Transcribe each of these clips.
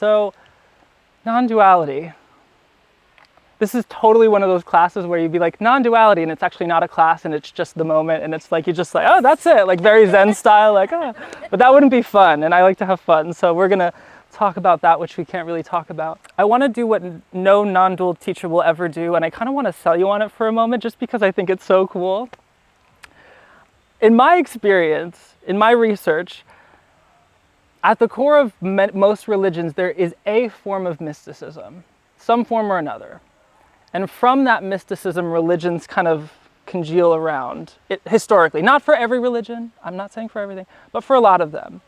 So, non-duality. This is totally one of those classes where you'd be like, non-duality, and it's actually not a class, and it's just the moment, and it's like, you're just like, oh, that's it, like very Zen style, like, oh. But that wouldn't be fun, and I like to have fun, so we're gonna talk about that, which we can't really talk about. I wanna do what no non-dual teacher will ever do, and I kinda wanna sell you on it for a moment, just because I think it's so cool. In my experience, in my research, at the core of most religions, there is a form of mysticism, some form or another. And from that mysticism, religions kind of congeal around it historically. Not for every religion, I'm not saying for everything, but for a lot of them.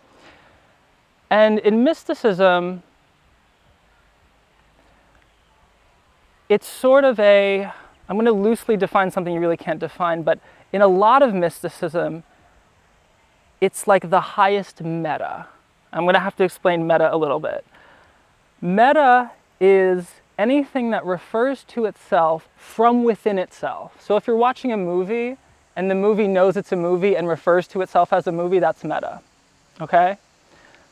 And in mysticism, it's sort of I'm going to loosely define something you really can't define, but in a lot of mysticism, it's like the highest meta. I'm going to have to explain meta a little bit. Meta is anything that refers to itself from within itself. So if you're watching a movie and the movie knows it's a movie and refers to itself as a movie, that's meta, okay?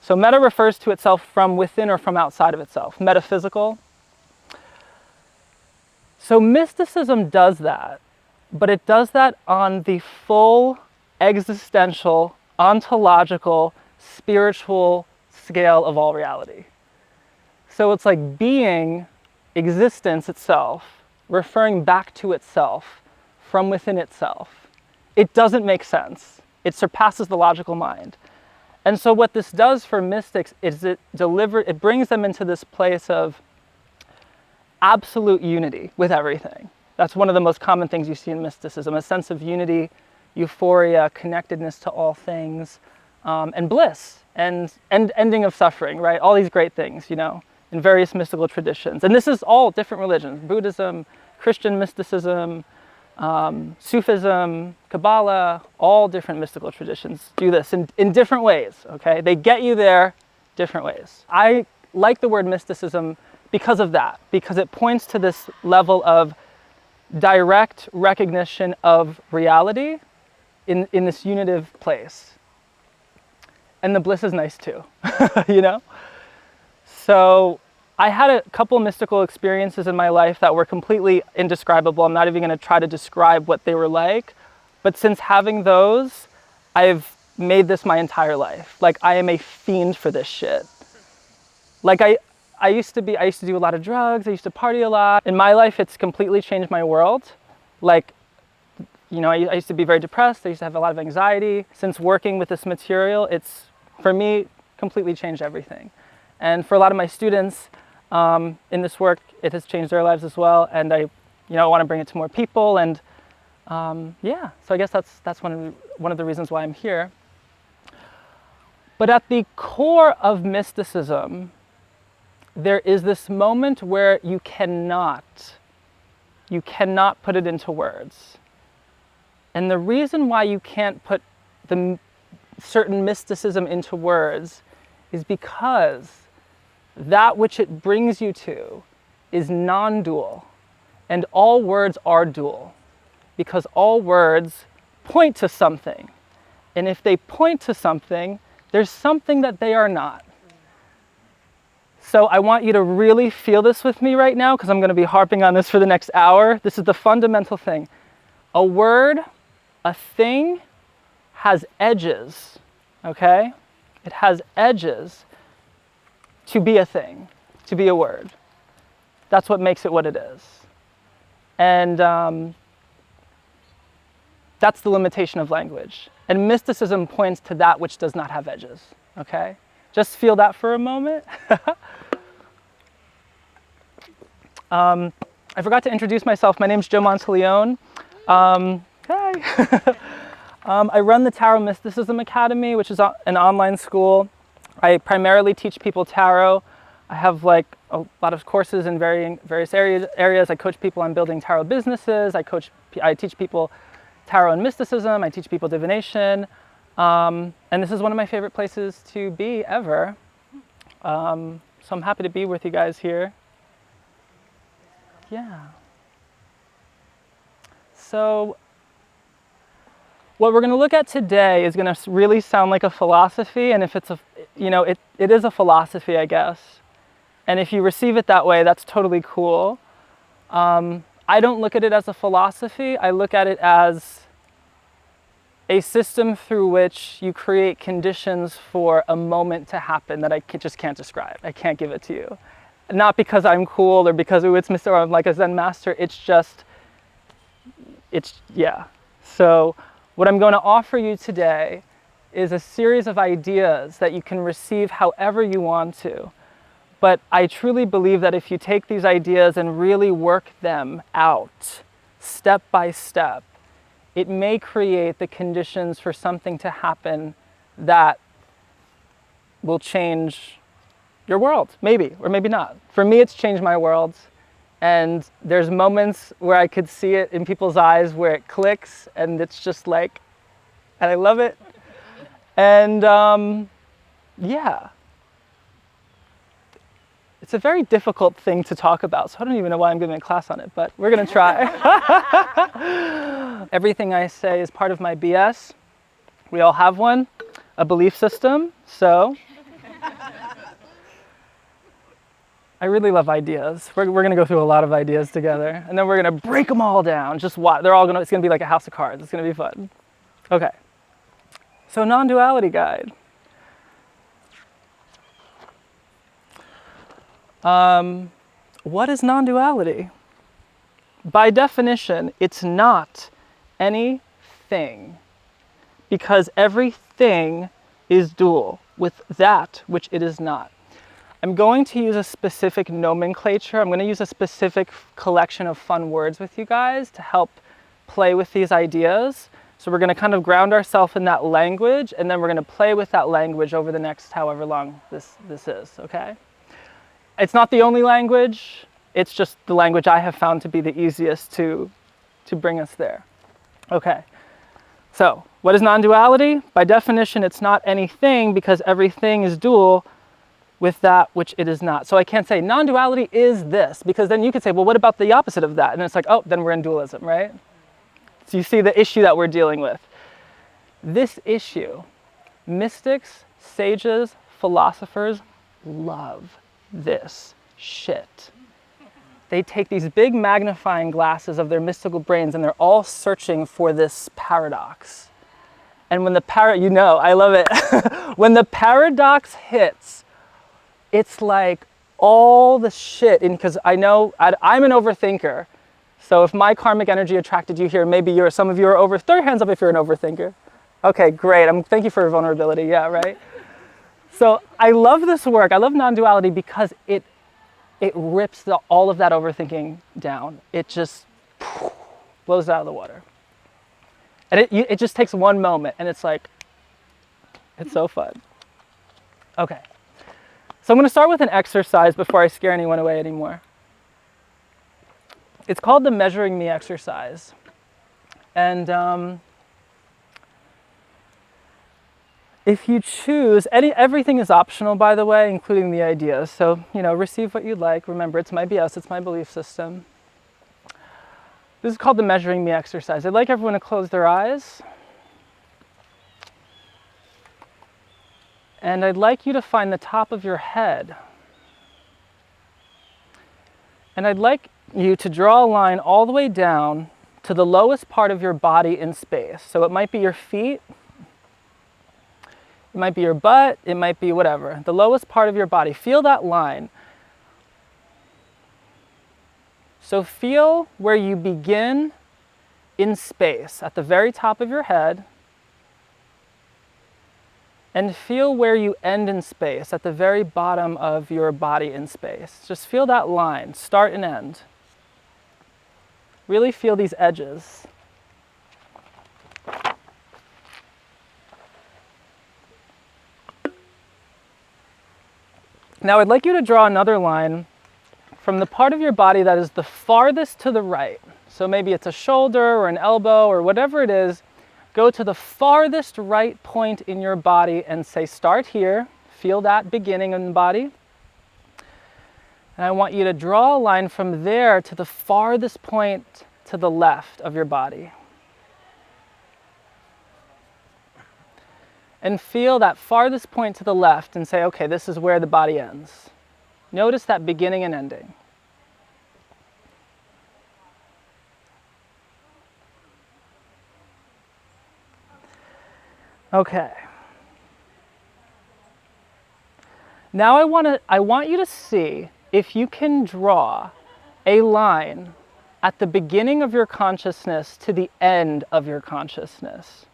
So meta refers to itself from within or from outside of itself, metaphysical. So mysticism does that, but it does that on the full existential, ontological, spiritual scale of all reality. So it's like being, existence itself, referring back to itself from within itself. It doesn't make sense. It surpasses the logical mind. And so what this does for mystics is it brings them into this place of absolute unity with everything. That's one of the most common things you see in mysticism, a sense of unity, euphoria, connectedness to all things, and bliss, and ending of suffering, right? All these great things, you know, in various mystical traditions. And this is all different religions: Buddhism, Christian mysticism, Sufism, Kabbalah, all different mystical traditions do this in different ways, okay? They get you there different ways. I like the word mysticism because of that, because it points to this level of direct recognition of reality in this unitive place. And the bliss is nice too, you know? So I had a couple mystical experiences in my life that were completely indescribable. I'm not even going to try to describe what they were like. But since having those, I've made this my entire life. Like, I am a fiend for this shit. Like, I used to do a lot of drugs. I used to party a lot. In my life, it's completely changed my world. Like, you know, I used to be very depressed. I used to have a lot of anxiety. Since working with this material, it's, for me, completely changed everything. And for a lot of my students in this work, it has changed their lives as well. And I want to bring it to more people. And yeah, so I guess that's one of the reasons why I'm here. But at the core of mysticism, there is this moment where you cannot put it into words. And the reason why you can't put the certain mysticism into words is because that which it brings you to is non-dual, and all words are dual, because all words point to something. And if they point to something, there's something that they are not. So I want you to really feel this with me right now, because I'm going to be harping on this for the next hour. This is the fundamental thing. A word, a thing, has edges, okay? It has edges to be a thing, to be a word. That's what makes it what it is. And that's the limitation of language. And mysticism points to that which does not have edges, okay? Just feel that for a moment. I forgot to introduce myself. My name's Joe Monteleone. Hi. I run the Tarot Mysticism Academy, which is an online school. I primarily teach people tarot. I have like a lot of courses in various areas. I coach people on building tarot businesses. I teach people tarot and mysticism. I teach people divination. And this is one of my favorite places to be ever. So I'm happy to be with you guys here. Yeah. So what we're going to look at today is going to really sound like a philosophy, and if it's it is a philosophy, I guess. And if you receive it that way, that's totally cool. I don't look at it as a philosophy. I look at it as a system through which you create conditions for a moment to happen that I just can't describe. I can't give it to you. Not because I'm cool or because it's Mr. or I'm like a Zen master. Yeah. So what I'm going to offer you today is a series of ideas that you can receive however you want to. But I truly believe that if you take these ideas and really work them out, step by step, it may create the conditions for something to happen that will change your world, maybe, or maybe not. For me, it's changed my world. And there's moments where I could see it in people's eyes where it clicks, and it's just like, and I love it. And yeah. It's a very difficult thing to talk about, so I don't even know why I'm giving a class on it, but we're going to try. Everything I say is part of my BS. We all have one, a belief system, so I really love ideas. We're going to go through a lot of ideas together, and then we're going to break them all down. Just watch. It's going to be like a house of cards. It's going to be fun. Okay. So non-duality guide. What is non-duality? By definition, it's not anything, because everything is dual with that which it is not. I'm going to use a specific nomenclature. I'm going to use a specific collection of fun words with you guys to help play with these ideas. So we're going to kind of ground ourselves in that language, and then we're going to play with that language over the next however long this is, okay? It's not the only language, it's just the language I have found to be the easiest to bring us there. Okay, so what is non-duality? By definition, it's not anything because everything is dual with that which it is not. So I can't say non-duality is this, because then you could say, well, what about the opposite of that? And it's like, oh, then we're in dualism, right? So you see the issue that we're dealing with. This issue, mystics, sages, philosophers love this shit. They take these big magnifying glasses of their mystical brains and they're all searching for this paradox. And when the I love it. When the paradox hits, it's like all the shit, because I know I'm an overthinker. So if my karmic energy attracted you here, maybe some of you are throw your hands up if you're an overthinker. Okay, great. Thank you for your vulnerability. Yeah, right? So I love this work. I love non-duality because it rips all of that overthinking down. It just blows it out of the water. And it just takes one moment, and it's like, it's so fun. Okay. So I'm going to start with an exercise before I scare anyone away anymore. It's called the measuring me exercise. And if you choose, everything is optional, by the way, including the ideas. So, receive what you'd like. Remember, it's my BS, it's my belief system. This is called the measuring me exercise. I'd like everyone to close their eyes. And I'd like you to find the top of your head. And I'd like you to draw a line all the way down to the lowest part of your body in space. So it might be your feet. It might be your butt, it might be whatever. The lowest part of your body. Feel that line. So feel where you begin in space, at the very top of your head, and feel where you end in space, at the very bottom of your body in space. Just feel that line, start and end. Really feel these edges. Now I'd like you to draw another line from the part of your body that is the farthest to the right. So maybe it's a shoulder or an elbow or whatever it is. Go to the farthest right point in your body and say, start here. Feel that beginning in the body. And I want you to draw a line from there to the farthest point to the left of your body. And feel that farthest point to the left and say, okay, this is where the body ends. Notice that beginning and ending. Okay. Now I want you to see if you can draw a line at the beginning of your consciousness to the end of your consciousness.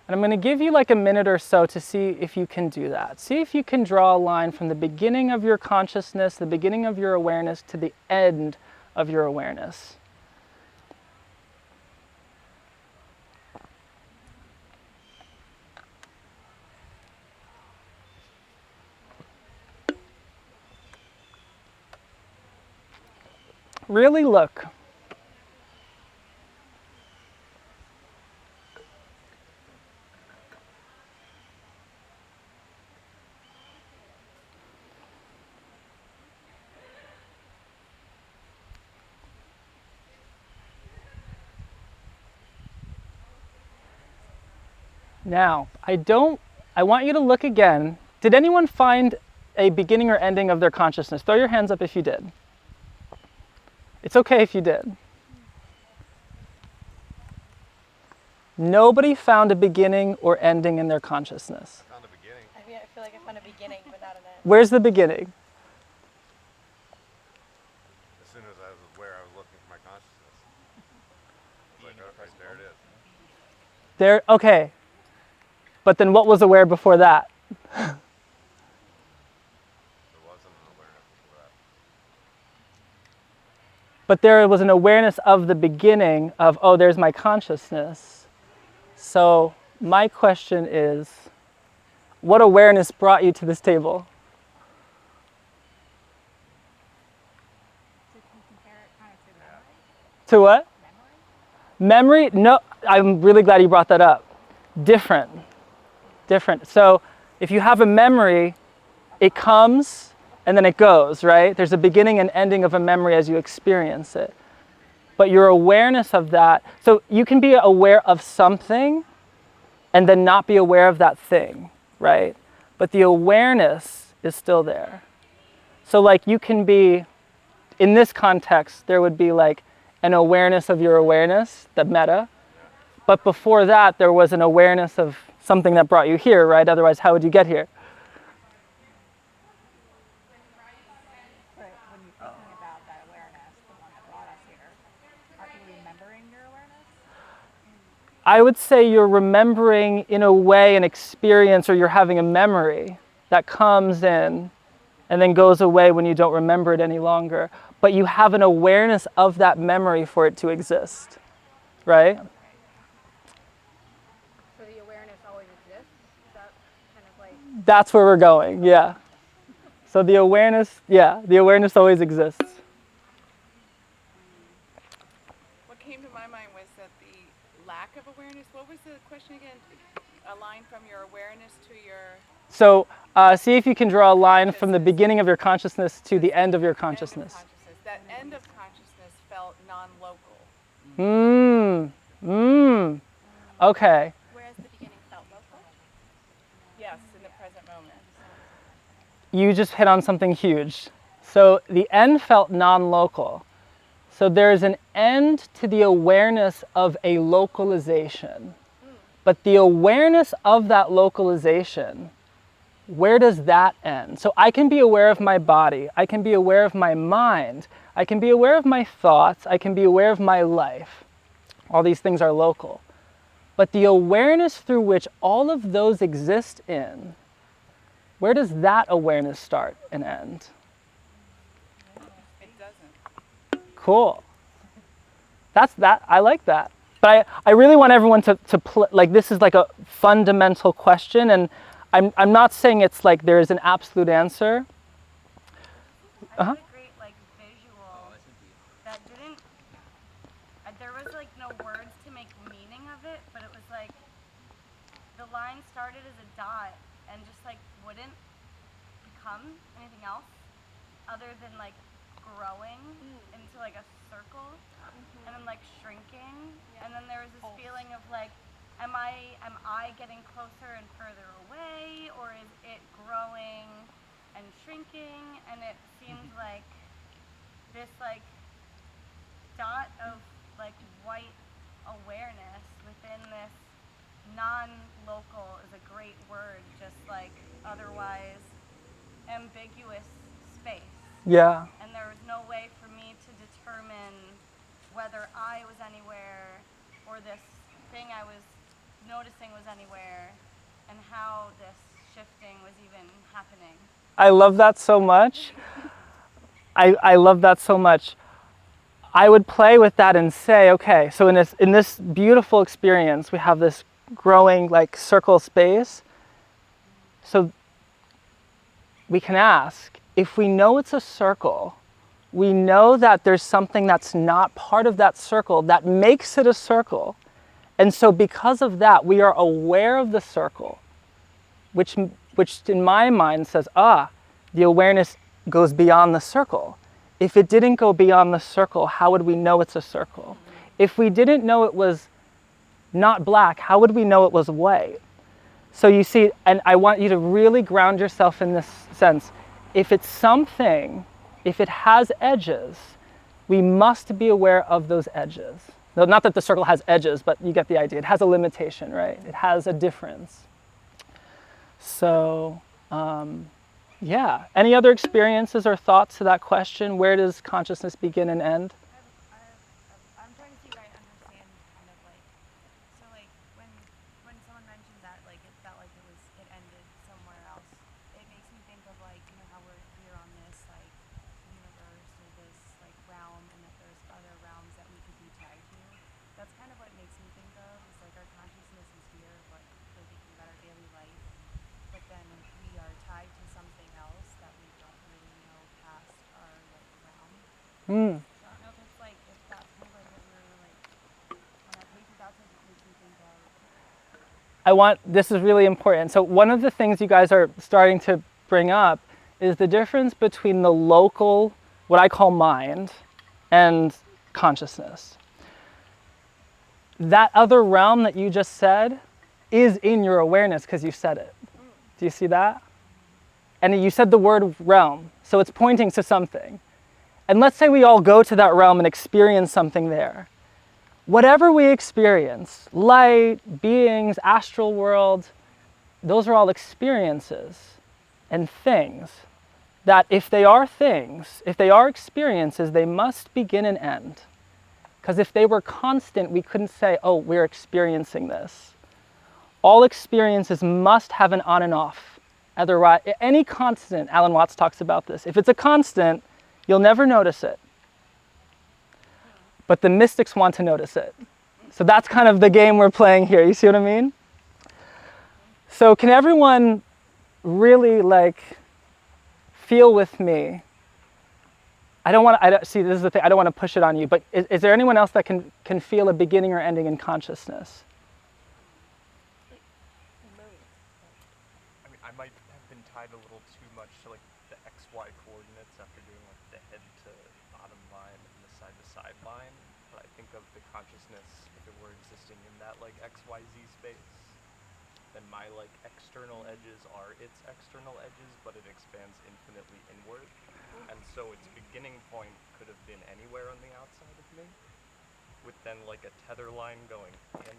And I'm going to give you like a minute or so to see if you can do that. See if you can draw a line from the beginning of your consciousness, the beginning of your awareness, to the end of your awareness. Really look. Now, I want you to look again. Did anyone find a beginning or ending of their consciousness? Throw your hands up if you did. It's okay if you did. Nobody found a beginning or ending in their consciousness. Found a beginning. I feel like I found a beginning, but not an end. Where's the beginning? As soon as I was aware, I was looking for my consciousness. Like, oh, right there it is. There, okay. But then what was aware before that? There wasn't an awareness before that. But there was an awareness of the beginning of, oh, there's my consciousness. So my question is, what awareness brought you to this table? So can you compare it kind of to memory? To what? Memory? Memory? No, I'm really glad you brought that up. Different. So if you have a memory, it comes and then it goes, right? There's a beginning and ending of a memory as you experience it. But your awareness of that, so you can be aware of something and then not be aware of that thing, right? But the awareness is still there. So like you can be, in this context, there would be like an awareness of your awareness, the meta. But before that, there was an awareness of something that brought you here, right? Otherwise, how would you get here? But when you're thinking about that awareness, the one that brought us here, aren't you remembering your awareness? I would say you're remembering, in a way, an experience, or you're having a memory that comes in and then goes away when you don't remember it any longer. But you have an awareness of that memory for it to exist, right? So the awareness always exists? Is that kind of like... That's where we're going, yeah. So the awareness always exists. What came to my mind was that the lack of awareness. What was the question again? A line from your awareness to your... So see if you can draw a line from the beginning of your consciousness to the end of your consciousness. That end of consciousness felt non-local. Okay. Whereas the beginning felt local. Yes, in the present moment. You just hit on something huge. So the end felt non-local. So there's an end to the awareness of a localization. But the awareness of that localization, where does that end? So I can be aware of my body, I can be aware of my mind, I can be aware of my thoughts, I can be aware of my life. All these things are local. But the awareness through which all of those exist in, where does that awareness start and end? It doesn't. Cool. I like that. But I really want everyone to like, this is like a fundamental question, and I'm not saying it's like there is an absolute answer. I had a great visual that didn't. There was no words to make meaning of it, but it was like the line started as a dot and just wouldn't become anything else other than growing into a circle and then shrinking, and then there was this feeling of am I getting closer and further away, or is it growing and shrinking, and it seemed like this like dot of like white awareness within this non-local is a great word, just like otherwise ambiguous space. Yeah. And there was no way for me to determine whether I was anywhere or this thing I was noticing was anywhere, and how this shifting was even happening. I love that so much. I love that so much. I would play with that and say, okay, so in this beautiful experience, we have this growing like circle space. So we can ask, if we know it's a circle, we know that there's something that's not part of that circle that makes it a circle. And so because of that, we are aware of the circle, which in my mind says, the awareness goes beyond the circle. If it didn't go beyond the circle, how would we know it's a circle? If we didn't know it was not black, how would we know it was white? So you see, and I want you to really ground yourself in this sense. If it's something, if it has edges, we must be aware of those edges. No, not that the circle has edges, but you get the idea. It has a limitation, right? It has a difference. So, yeah. Any other experiences or thoughts to that question? Where does consciousness begin and end? I'm trying to see if I understand kind of like, so like when someone mentioned that like it felt like it ended somewhere else, it makes me think of like, you know, how we're here on this like universe or this like realm, and that there's other realms that we could be tagged to. That's kind of what it makes me think of, is like our consciousness is here, but we're thinking about our daily life, but then we are tied to something else that we don't really know past our like realm. Mm. So I don't know if it's like, if that's kind of like what we're like on that page, that's what it makes me think of. This is really important. So one of the things you guys are starting to bring up is the difference between the local, what I call mind, and consciousness. That other realm that you just said is in your awareness because you said it. Do you see that? And you said the word realm, so it's pointing to something. And let's say we all go to that realm and experience something there. Whatever we experience, light, beings, astral world, those are all experiences and things that if they are things, if they are experiences, they must begin and end. Because if they were constant, we couldn't say, oh, we're experiencing this. All experiences must have an on and off. Otherwise, any constant, Alan Watts talks about this, if it's a constant, you'll never notice it. But the mystics want to notice it. So that's kind of the game we're playing here. You see what I mean? So can everyone really like feel with me? See, this is the thing, I don't want to push it on you, but is there anyone else that can feel a beginning or ending in consciousness? I mean, I might have been tied a little too much to like the XY coordinates after doing like the head to bottom line and the side to side line. But I think of the consciousness, if it were existing in that like XYZ space, then my like external edges are its external edges, but it expands infinitely inward. And so its beginning point could have been anywhere on the outside of me, with then like a tether line going in,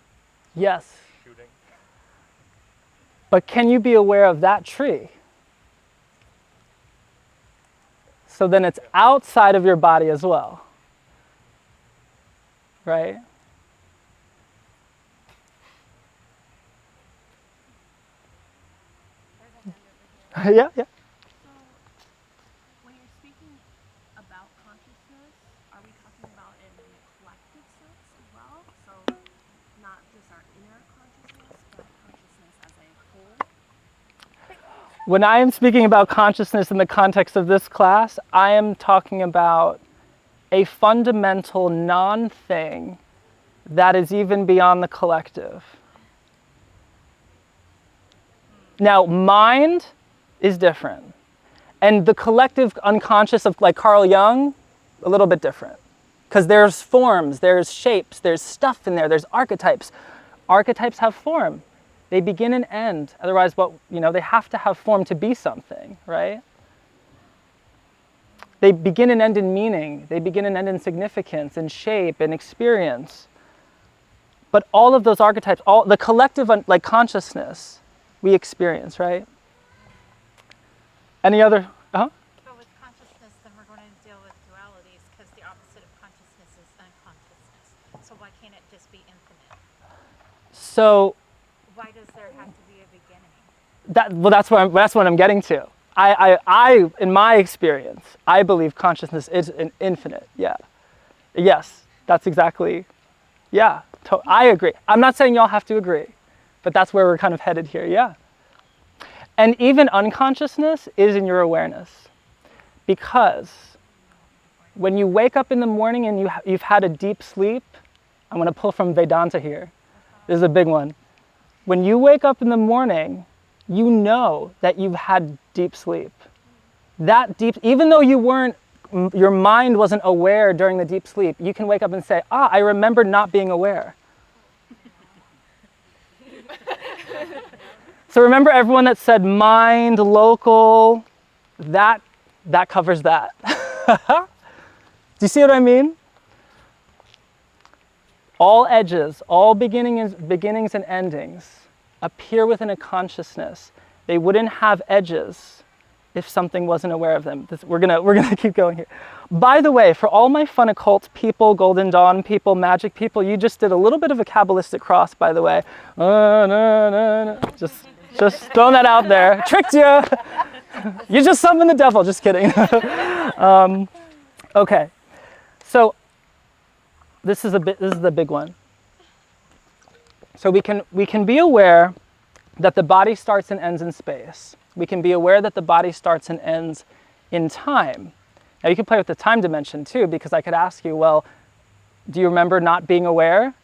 Yes. shooting. But can you be aware of that tree? So then it's outside of your body as well. Right? Yeah, yeah. So, when you're speaking about consciousness, are we talking about it in a collective sense as well? So, not just our inner consciousness, but consciousness as a whole? When I am speaking about consciousness in the context of this class, I am talking about a fundamental non-thing that is even beyond the collective. Now, mind is different. And the collective unconscious of like Carl Jung, a little bit different. Because there's forms, there's shapes, there's stuff in there, there's archetypes. Archetypes have form. They begin and end. Otherwise, they have to have form to be something, right? They begin and end in meaning. They begin and end in significance and shape and experience. But all of those archetypes, all the collective like consciousness we experience, right? Any other? But with consciousness, then we're going to deal with dualities because the opposite of consciousness is unconsciousness. So why can't it just be infinite? So Why does there have to be a beginning? that's what I'm getting to. I in my experience, I believe consciousness is an infinite. Yeah. Yes, that's exactly. Yeah, I agree. I'm not saying y'all have to agree, but that's where we're kind of headed here. Yeah. And even unconsciousness is in your awareness, because when you wake up in the morning and you've had a deep sleep, I'm going to pull from Vedanta here. This is a big one. When you wake up in the morning, you know that you've had deep sleep. That deep, even though your mind wasn't aware during the deep sleep, you can wake up and say, I remember not being aware. So remember everyone that said mind, local, that covers that. Do you see what I mean? All edges, all beginnings and endings appear within a consciousness. They wouldn't have edges if something wasn't aware of them. We're gonna keep going here. By the way, for all my fun occult people, Golden Dawn people, magic people, you just did a little bit of a Kabbalistic cross, by the way. Just throwing that out there. Tricked you. You just summoned the devil. Just kidding. Okay, so this is the big one. So we can be aware that the body starts and ends in space. We can be aware that the body starts and ends in time. Now you can play with the time dimension too, because I could ask you, well, do you remember not being aware?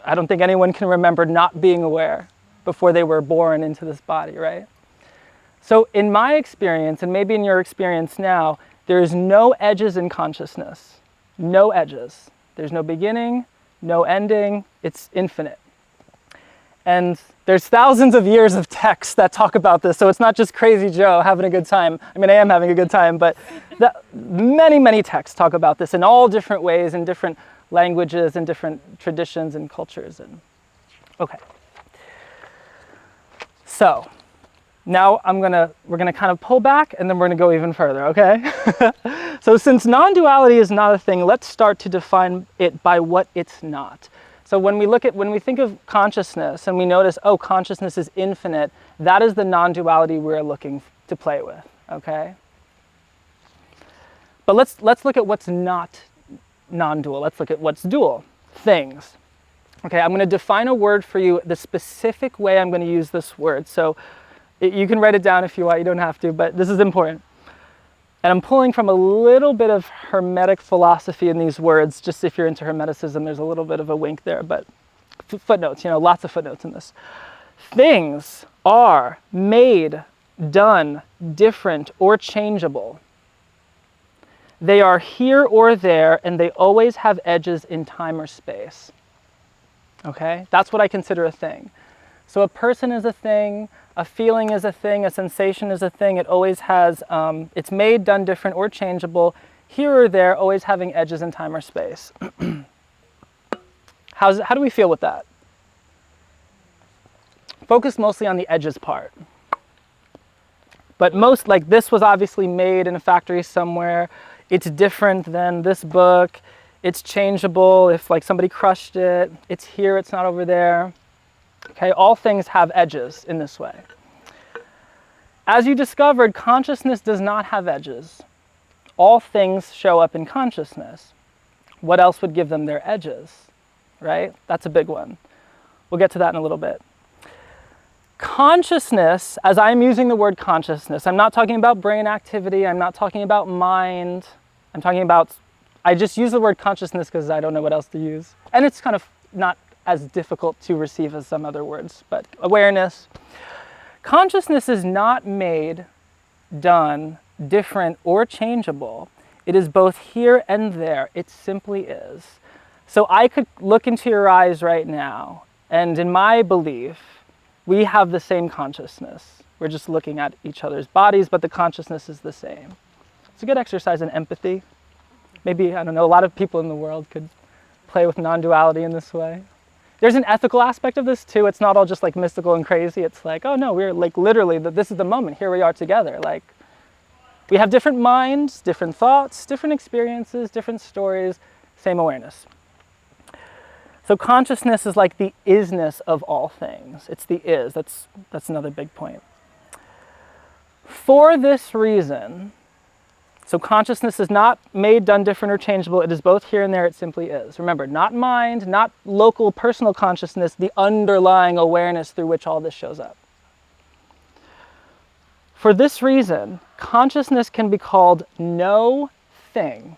I don't think anyone can remember not being aware before they were born into this body, right? So in my experience, and maybe in your experience now, there is no edges in consciousness. No edges. There's no beginning, no ending. It's infinite. And there's thousands of years of texts that talk about this, so it's not just crazy Joe having a good time. I mean, I am having a good time, but many, many texts talk about this in all different ways, in different languages, and different traditions and cultures. Okay. So now we're gonna kind of pull back, and then we're gonna go even further, okay? So since non-duality is not a thing, let's start to define it by what it's not. So when we think of consciousness and we notice, oh, consciousness is infinite, that is the non-duality we're looking to play with, okay? But let's look at what's not non-dual. Let's look at what's dual. Things. Okay, I'm going to define a word for you the specific way I'm going to use this word. So you can write it down if you want, you don't have to, but this is important. And I'm pulling from a little bit of Hermetic philosophy in these words, just if you're into Hermeticism, there's a little bit of a wink there, but footnotes, lots of footnotes in this. Things are made, done, different, or changeable. They are here or there, and they always have edges in time or space. Okay? That's what I consider a thing. So a person is a thing, a feeling is a thing, a sensation is a thing. It always has, it's made, done, different, or changeable, here or there, always having edges in time or space. How do we feel with that? Focus mostly on the edges part. But like this was obviously made in a factory somewhere. It's different than this book. It's changeable if like somebody crushed it. It's here, it's not over there. Okay, all things have edges in this way. As you discovered, consciousness does not have edges. All things show up in consciousness. What else would give them their edges, right? That's a big one. We'll get to that in a little bit. Consciousness, as I'm using the word consciousness, I'm not talking about brain activity, I'm not talking about mind, I'm talking about, I just use the word consciousness because I don't know what else to use. And it's kind of not as difficult to receive as some other words, but awareness. Consciousness is not made, done, different, or changeable. It is both here and there. It simply is. So I could look into your eyes right now, and in my belief, we have the same consciousness. We're just looking at each other's bodies, but the consciousness is the same. It's a good exercise in empathy. Maybe, I don't know, a lot of people in the world could play with non-duality in this way. There's an ethical aspect of this too. It's not all just like mystical and crazy. It's like, oh no, we're like literally, this is the moment. Here we are together. Like, we have different minds, different thoughts, different experiences, different stories, same awareness. So consciousness is like the isness of all things. It's the is. That's another big point. For this reason, so consciousness is not made, done, different, or changeable. It is both here and there. It simply is. Remember, not mind, not local personal consciousness, the underlying awareness through which all this shows up. For this reason, consciousness can be called no thing.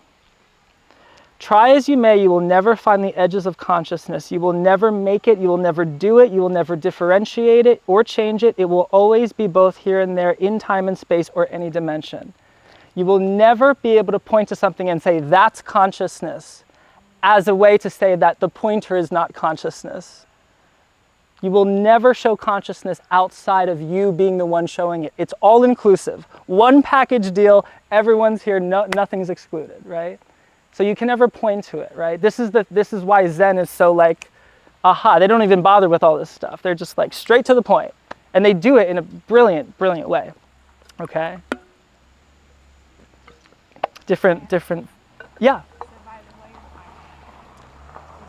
Try as you may, you will never find the edges of consciousness. You will never make it. You will never do it. You will never differentiate it or change it. It will always be both here and there in time and space or any dimension. You will never be able to point to something and say, that's consciousness, as a way to say that the pointer is not consciousness. You will never show consciousness outside of you being the one showing it. It's all inclusive. One package deal, everyone's here, nothing's excluded, right? So you can never point to it, right? This is why Zen is so like, aha, they don't even bother with all this stuff. They're just like straight to the point. And they do it in a brilliant, brilliant way, okay? Different, yeah. So by the way, is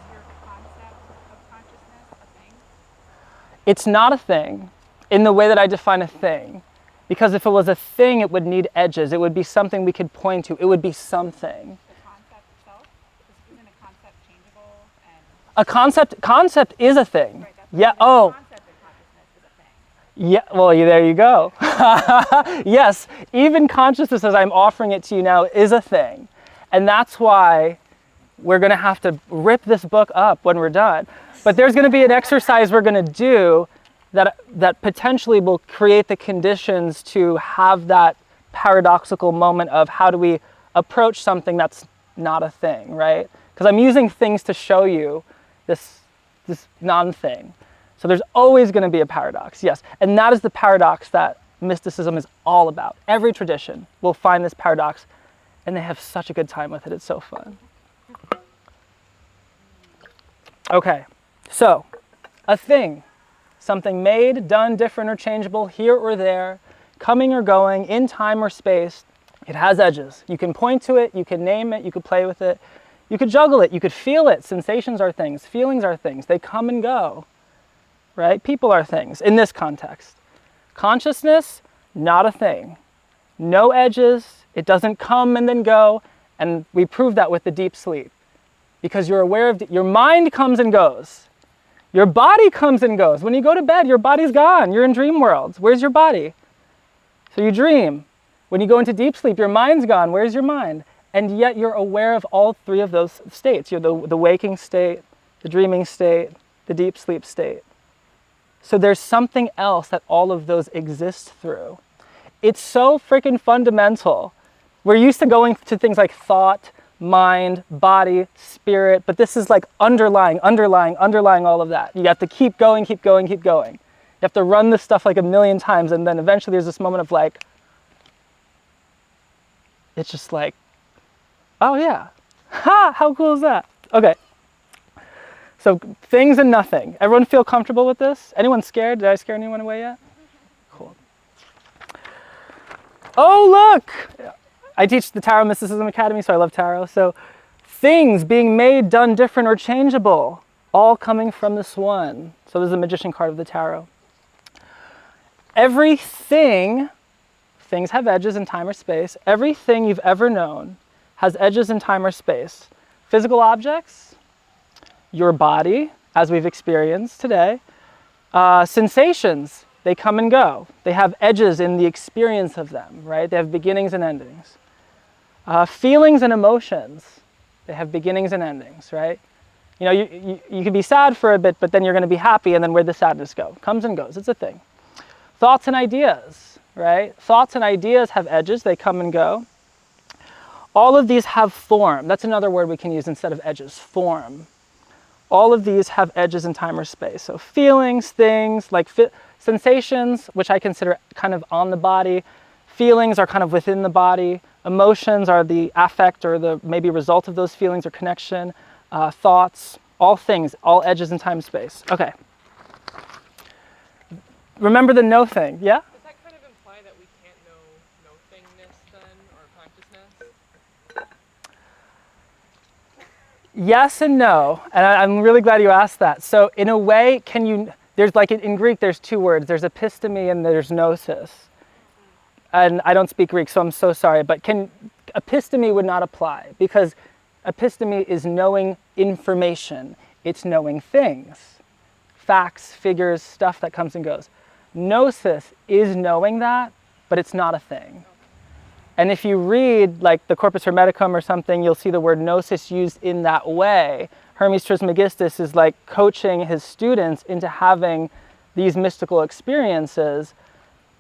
your concept of consciousness a thing? It's not a thing in the way that I define a thing. Because if it was a thing, it would need edges. It would be something we could point to. It would be something. The concept itself? Isn't a concept changeable? And A concept is a thing. right, that's Yeah, the oh. concept of consciousness is a thing. Yeah, well, there you go. Yes, even consciousness as I'm offering it to you now is a thing. And that's why we're going to have to rip this book up when we're done. But there's going to be an exercise we're going to do that potentially will create the conditions to have that paradoxical moment of how do we approach something that's not a thing, right? Because I'm using things to show you this non-thing. So there's always going to be a paradox, yes. And that is the paradox that mysticism is all about. Every tradition will find this paradox, and they have such a good time with it. It's so fun. Okay, so a thing, something made, done, different, or changeable, here or there, coming or going, in time or space. It has edges. You can point to it, you can name it, you could play with it, you could juggle it, you could feel it. Sensations are things, feelings are things, they come and go. Right? People are things in this context. Consciousness, not a thing. No edges, it doesn't come and then go, and we prove that with the deep sleep. Because you're aware of, your mind comes and goes. Your body comes and goes. When you go to bed, your body's gone. You're in dream worlds. Where's your body? So you dream. When you go into deep sleep, your mind's gone. Where's your mind? And yet you're aware of all three of those states. You're the waking state, the dreaming state, the deep sleep state. So there's something else that all of those exist through. It's so freaking fundamental. We're used to going to things like thought, mind, body, spirit, but this is like underlying all of that. You have to keep going. You have to run this stuff like a million times, and then eventually there's this moment of like, it's just like, oh yeah, ha, how cool is that? Okay. So things and nothing. Everyone feel comfortable with this? Anyone scared? Did I scare anyone away yet? Cool. Oh, look! I teach the Tarot Mysticism Academy, so I love tarot. So things being made, done, different, or changeable, all coming from this one. So this is the magician card of the tarot. Everything, things have edges in time or space. Everything you've ever known has edges in time or space. Physical objects, your body, as we've experienced today. Sensations, they come and go. They have edges in the experience of them, right? They have beginnings and endings. Feelings and emotions, they have beginnings and endings, right? You know, you can be sad for a bit, but then you're going to be happy, and then where'd the sadness go? Comes and goes, it's a thing. Thoughts and ideas, right? Thoughts and ideas have edges, they come and go. All of these have form. That's another word we can use instead of edges, form. All of these have edges in time or space. So feelings, things, like sensations, which I consider kind of on the body. Feelings are kind of within the body. Emotions are the affect or the maybe result of those feelings or connection. Thoughts, all things, all edges in time space. Okay. Remember the no thing, yeah? Does that kind of imply that we can't know no-thingness then, or consciousness? Yes and no, and I'm really glad you asked that. So in a way, there's like in Greek, there's two words. There's episteme and there's gnosis. And I don't speak Greek, so I'm so sorry, but episteme would not apply, because episteme is knowing information. It's knowing things, facts, figures, stuff that comes and goes. Gnosis is knowing that, but it's not a thing. And if you read like the Corpus Hermeticum or something, you'll see the word gnosis used in that way. Hermes Trismegistus is like coaching his students into having these mystical experiences,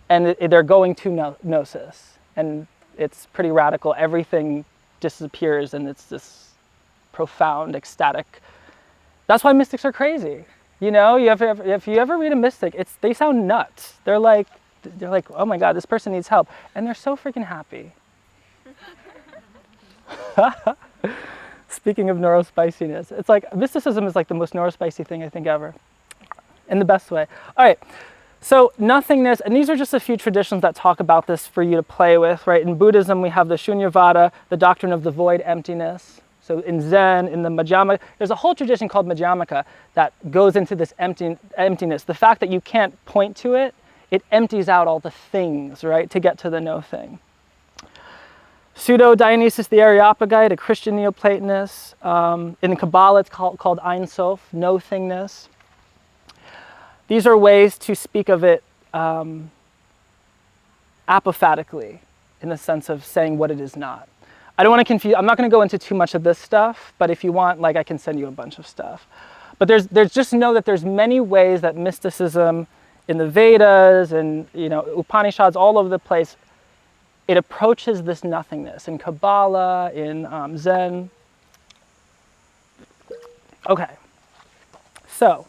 and they're going to gnosis. And it's pretty radical. Everything disappears, and it's this profound, ecstatic. That's why mystics are crazy. You know, if you ever read a mystic, they sound nuts. They're like, oh my God, this person needs help. And they're so freaking happy. Speaking of neurospiciness, it's like, mysticism is like the most neurospicy thing I think ever. In the best way. All right, so nothingness, and these are just a few traditions that talk about this for you to play with, right? In Buddhism, we have the Shunyavada, the doctrine of the void emptiness. So in Zen, in the Madhyamaka, there's a whole tradition called Madhyamaka that goes into this emptiness. The fact that you can't point to it, it empties out all the things, right, to get to the no thing. Pseudo-Dionysus the Areopagite, a Christian Neoplatonist. In Kabbalah, it's called Ein Sof, no thingness. These are ways to speak of it apophatically, in the sense of saying what it is not. I don't want to confuse, I'm not going to go into too much of this stuff, but if you want, like, I can send you a bunch of stuff. But there's just know that there's many ways that mysticism in the Vedas and, you know, Upanishads all over the place, it approaches this nothingness in Kabbalah, in Zen. Okay, so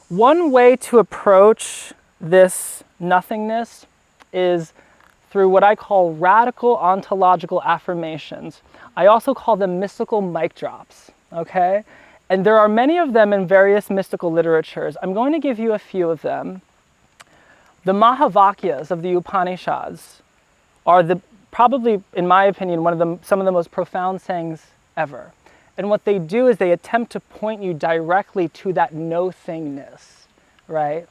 one way to approach this nothingness is through what I call radical ontological affirmations. I also call them mystical mic drops, okay? And there are many of them in various mystical literatures. I'm going to give you a few of them. The Mahavakyas of the Upanishads are probably, in my opinion, some of the most profound sayings ever. And what they do is they attempt to point you directly to that no-thingness, right?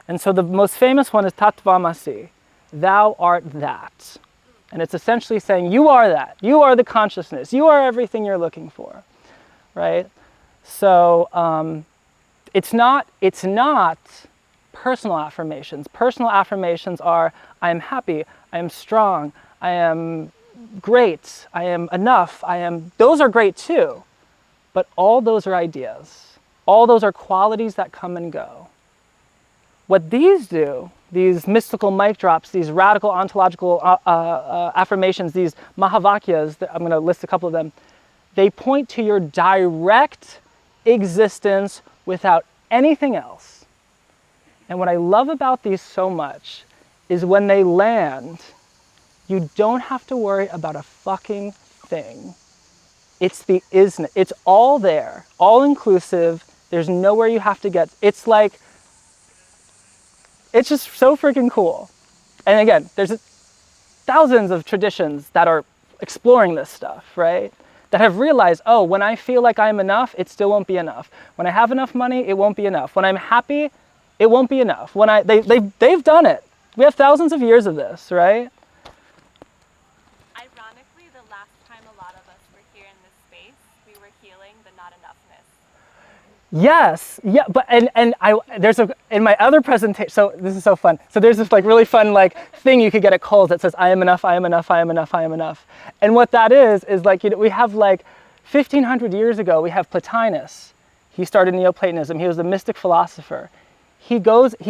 And so the most famous one is Tattvamasi, thou art that. And it's essentially saying, you are that. You are the consciousness. You are everything you're looking for, right? So it's not personal affirmations. Personal affirmations are, I am happy, I am strong, I am great, I am enough, those are great too. But all those are ideas. All those are qualities that come and go. What these do, these mystical mic drops, these radical ontological affirmations, these Mahavakyas, I'm going to list a couple of them, they point to your direct existence without anything else. And what I love about these so much is when they land, you don't have to worry about a fucking thing. It's the isn't. It's all there, all inclusive. There's nowhere you have to get. It's like, it's just so freaking cool. And again, there's thousands of traditions that are exploring this stuff, right? That have realized, oh, when I feel like I'm enough, it still won't be enough. When I have enough money, it won't be enough. When I'm happy, it won't be enough. They've done it. We have thousands of years of this, right? Ironically, the last time a lot of us were here in this space, we were healing the not enoughness. Yes, yeah, but in my other presentation, so this is so fun. So there's this like really fun like thing you could get at Kohl's that says I am enough, I am enough, I am enough, I am enough. And what that is like, you know, we have like 1500 years ago, we have Plotinus. He started Neoplatonism. He was a mystic philosopher. He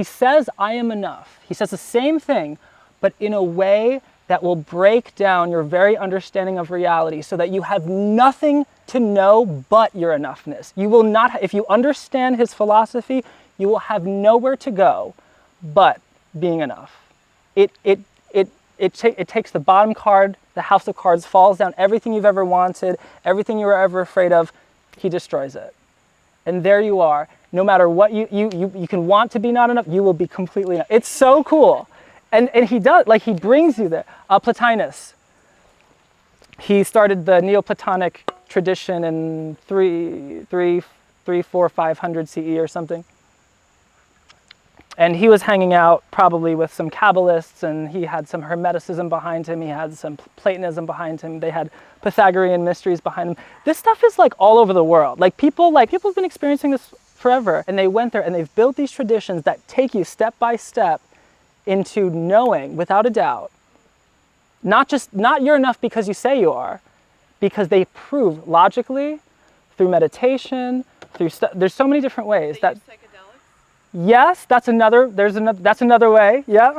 says I am enough. He says the same thing, but in a way that will break down your very understanding of reality so that you have nothing to know but your enoughness. You will not, if you understand his philosophy, you will have nowhere to go but being enough. it takes the bottom card, the house of cards falls down, everything you've ever wanted, everything you were ever afraid of, he destroys it. And there you are. No matter what you can want to be not enough, you will be completely enough. It's so cool. And he does, like he brings you there. Plotinus, he started the Neoplatonic tradition in 500 CE or something. And he was hanging out probably with some Kabbalists, and he had some hermeticism behind him, he had some Platonism behind him, they had Pythagorean mysteries behind him. This stuff is like all over the world. People have been experiencing this forever, and they went there and they've built these traditions that take you step by step into knowing without a doubt, not you're enough because you say you are, because they prove logically, through meditation, there's so many different ways that. Yes, that's another way, yeah.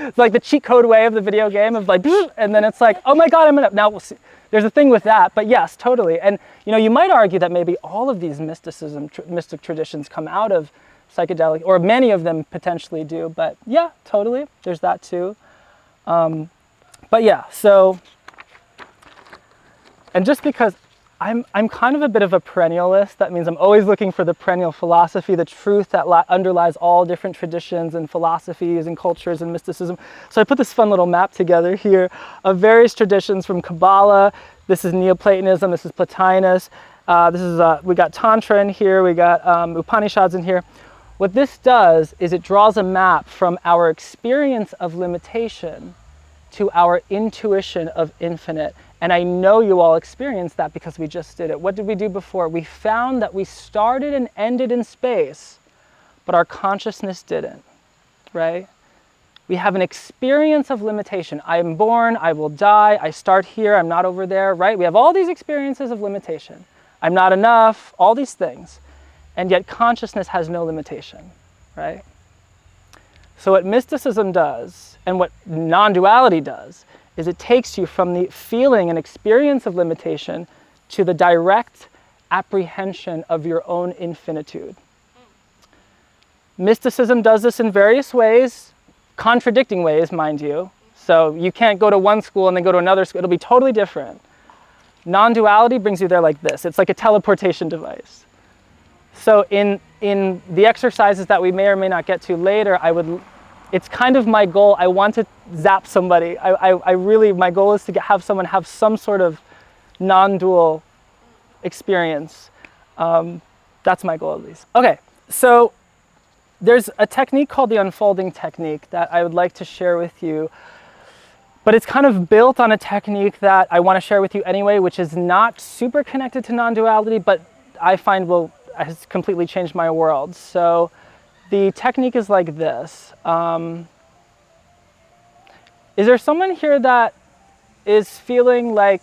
It's like the cheat code way of the video game of like, and then it's like, oh my God, I'm enough. Now we'll see. There's a thing with that, but yes, totally. And you might argue that maybe all of these mystic traditions come out of psychedelic, or many of them potentially do, but yeah, totally. There's that too. But yeah, so, and just because I'm kind of a bit of a perennialist. That means I'm always looking for the perennial philosophy, the truth that underlies all different traditions and philosophies and cultures and mysticism. So I put this fun little map together here of various traditions from Kabbalah. This is Neoplatonism. This is Plotinus. We got Tantra in here. We got Upanishads in here. What this does is it draws a map from our experience of limitation to our intuition of infinite. And I know you all experienced that because we just did it. What did we do before? We found that we started and ended in space, but our consciousness didn't, right? We have an experience of limitation. I am born, I will die, I start here, I'm not over there, right? We have all these experiences of limitation. I'm not enough, all these things. And yet consciousness has no limitation, right? So what mysticism does, and what non-duality does, is it takes you from the feeling and experience of limitation to the direct apprehension of your own infinitude. Mysticism does this in various ways, contradicting ways, mind you. So you can't go to one school and then go to another school. It'll be totally different. Non-duality brings you there like this. It's like a teleportation device. So in the exercises that we may or may not get to later, it's kind of my goal. I want to zap somebody. My goal is to have someone have some sort of non-dual experience. That's my goal at least. Okay, so there's a technique called the unfolding technique that I would like to share with you. But it's kind of built on a technique that I want to share with you anyway, which is not super connected to non-duality, but I find has completely changed my world. So the technique is like this. Is there someone here that is feeling like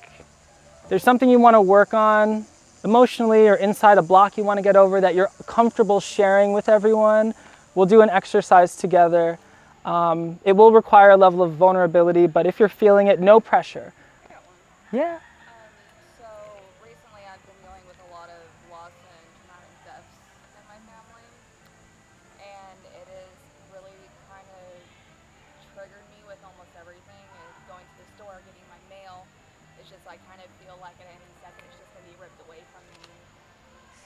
there's something you want to work on emotionally or inside a block you want to get over that you're comfortable sharing with everyone? We'll do an exercise together. It will require a level of vulnerability, but if you're feeling it, no pressure. Yeah. So recently I've been dealing with a lot of loss and traumatic deaths in my family, and it has really kind of triggered me with almost everything. Is going to the store, getting my mail. It's just I kind of feel like at any second it's just going to be ripped away from me.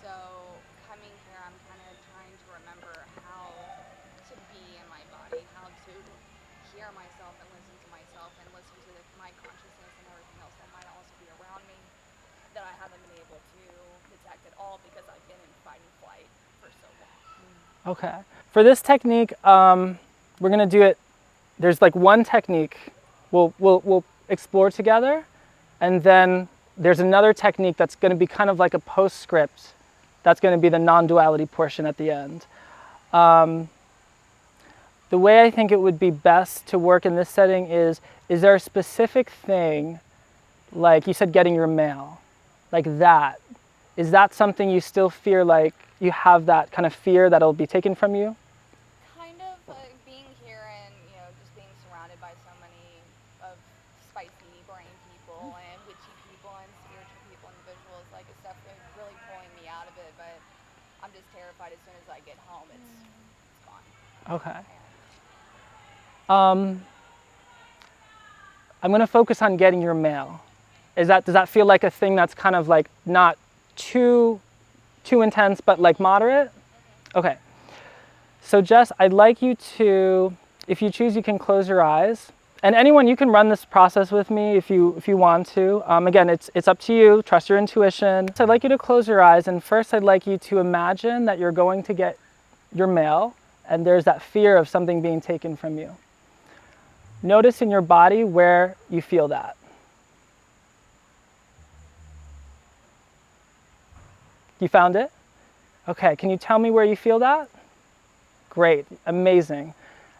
So coming here, I'm kind of trying to remember how to be in my body, how to hear myself and listen to myself and listen to my consciousness and everything else that might also be around me that I haven't been able to detect at all because I've been in fight and flight for so long. Okay. For this technique, we're going to do it. There's like one technique we'll explore together, and then there's another technique that's going to be kind of like a postscript. That's going to be the non-duality portion at the end. The way I think it would be best to work in this setting is there a specific thing, like you said, getting your mail, like that? Is that something you still fear, like you have that kind of fear that it'll be taken from you? Kind of being here and, just being surrounded by so many of spicy brain people and witchy people and spiritual people and visuals, like it's definitely really pulling me out of it, but I'm just terrified as soon as I get home, it's gone. Okay. I'm going to focus on getting your mail. Does that feel like a thing that's kind of like not too intense, but like moderate? Okay. So Jess, I'd like you to, if you choose, you can close your eyes. And anyone, you can run this process with me if you want to. Again, it's up to you. Trust your intuition. So I'd like you to close your eyes, and first I'd like you to imagine that you're going to get your mail, and there's that fear of something being taken from you. Notice in your body where you feel that. You found it? Okay, can you tell me where you feel that? Great, amazing.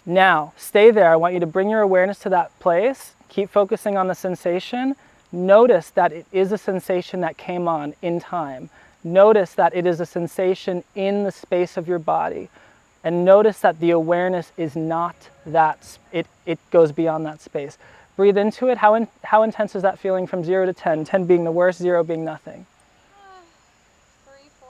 Now, stay there. I want you to bring your awareness to that place. Keep focusing on the sensation. Notice that it is a sensation that came on in time. Notice that it is a sensation in the space of your body. And notice that the awareness is not that, it goes beyond that space. Breathe into it. How intense is that feeling from 0 to 10? 10 being the worst, 0 being nothing. 3, 4.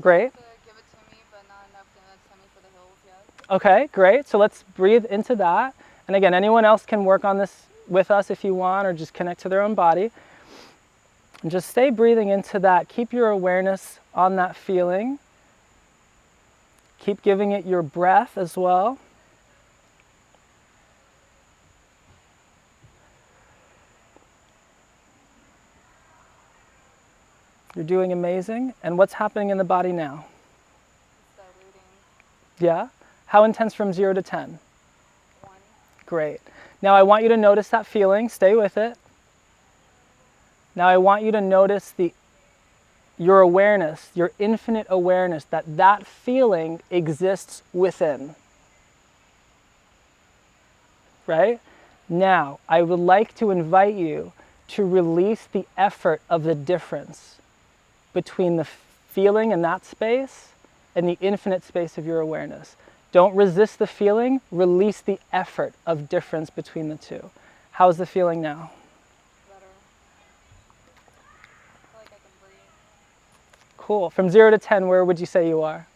Great. Give it to me, but not enough to send me for the hills yet. Okay, great. So let's breathe into that. And again, anyone else can work on this with us if you want, or just connect to their own body. And just stay breathing into that. Keep your awareness on that feeling. Keep giving it your breath as well. You're doing amazing. And what's happening in the body now? It's diluting. Yeah? How intense from 0 to 10? 1. Great. Now I want you to notice that feeling. Stay with it. Now I want you to notice your awareness, your infinite awareness that feeling exists within. Right? Now, I would like to invite you to release the effort of the difference between the feeling in that space and the infinite space of your awareness. Don't resist the feeling, release the effort of difference between the two. How's the feeling now? Better. I feel like I can breathe. Cool. From 0 to 10, where would you say you are?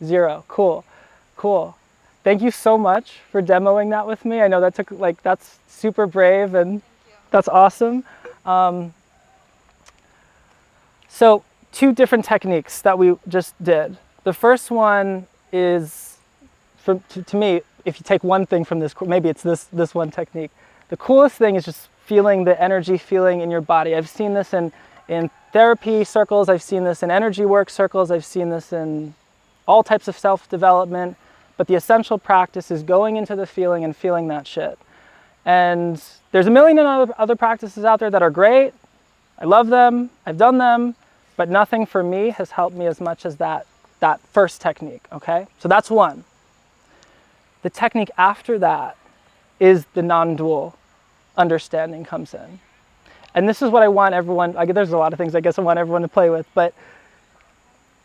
0. Cool. Cool. Thank you so much for demoing that with me. I know that that's super brave, and that's awesome. So 2 different techniques that we just did. The first one is, to me, if you take one thing from this, maybe it's this one technique. The coolest thing is just feeling the energy feeling in your body. I've seen this in therapy circles, I've seen this in energy work circles, I've seen this in all types of self-development, but the essential practice is going into the feeling and feeling that shit. And there's a million other practices out there that are great. I love them, I've done them, but nothing for me has helped me as much as that first technique, okay? So that's one. The technique after that is the non-dual understanding comes in. And this is what I want everyone, there's a lot of things I guess I want everyone to play with, but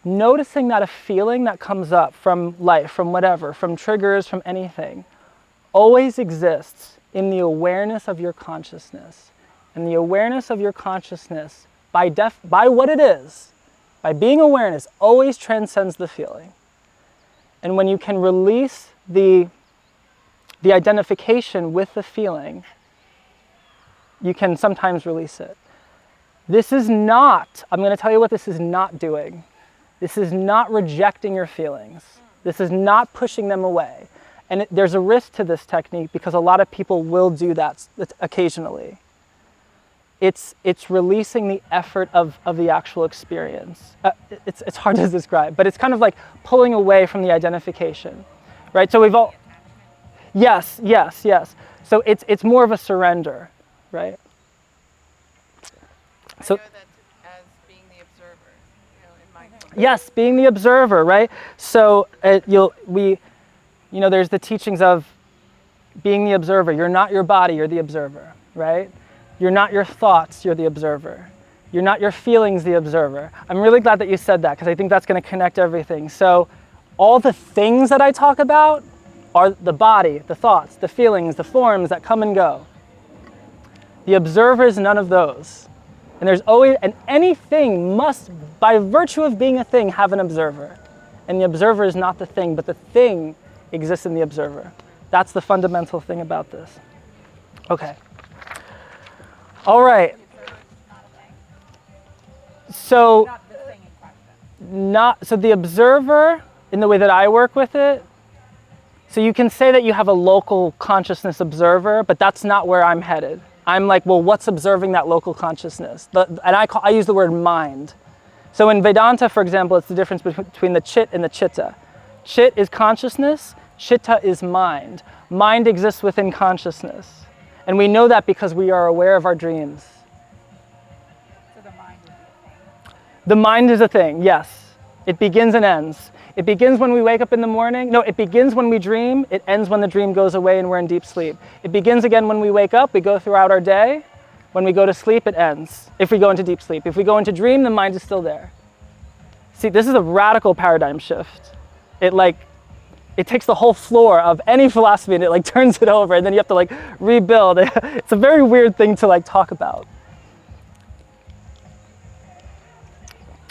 noticing that a feeling that comes up from life, from whatever, from triggers, from anything, always exists in the awareness of your consciousness. And the awareness of your consciousness, by what it is, by being awareness, always transcends the feeling. And when you can release the identification with the feeling, you can sometimes release it. This is not, I'm going to tell you what this is not doing. This is not rejecting your feelings. This is not pushing them away. And there's a risk to this technique because a lot of people will do that occasionally. It's releasing the effort of the actual experience. It's hard to describe, but it's kind of like pulling away from the identification, right? So we've all, yes. So it's more of a surrender, right? So, I know that as being the observer, in mindfulness. Yes, being the observer, right? So there's the teachings of being the observer. You're not your body, you're the observer, right? You're not your thoughts, you're the observer. You're not your feelings, the observer. I'm really glad that you said that because I think that's going to connect everything. So all the things that I talk about are the body, the thoughts, the feelings, the forms that come and go. The observer is none of those. And anything must, by virtue of being a thing, have an observer. And the observer is not the thing, but the thing exists in the observer. That's the fundamental thing about this. Okay. All right. So, so the observer, in the way that I work with it, so you can say that you have a local consciousness observer, but that's not where I'm headed. I'm like, well, what's observing that local consciousness? And I use the word mind. So in Vedanta, for example, it's the difference between the chit and the chitta. Chit is consciousness, chitta is mind. Mind exists within consciousness. And we know that because we are aware of our dreams. So the mind is a thing? The mind is a thing, yes. It begins and ends. It begins when we wake up in the morning. No, it begins when we dream. It ends when the dream goes away and we're in deep sleep. It begins again when we wake up. We go throughout our day. When we go to sleep, it ends. If we go into deep sleep. If we go into dream, the mind is still there. See, this is a radical paradigm shift. It takes the whole floor of any philosophy and it turns it over, and then you have to rebuild. It's a very weird thing to talk about.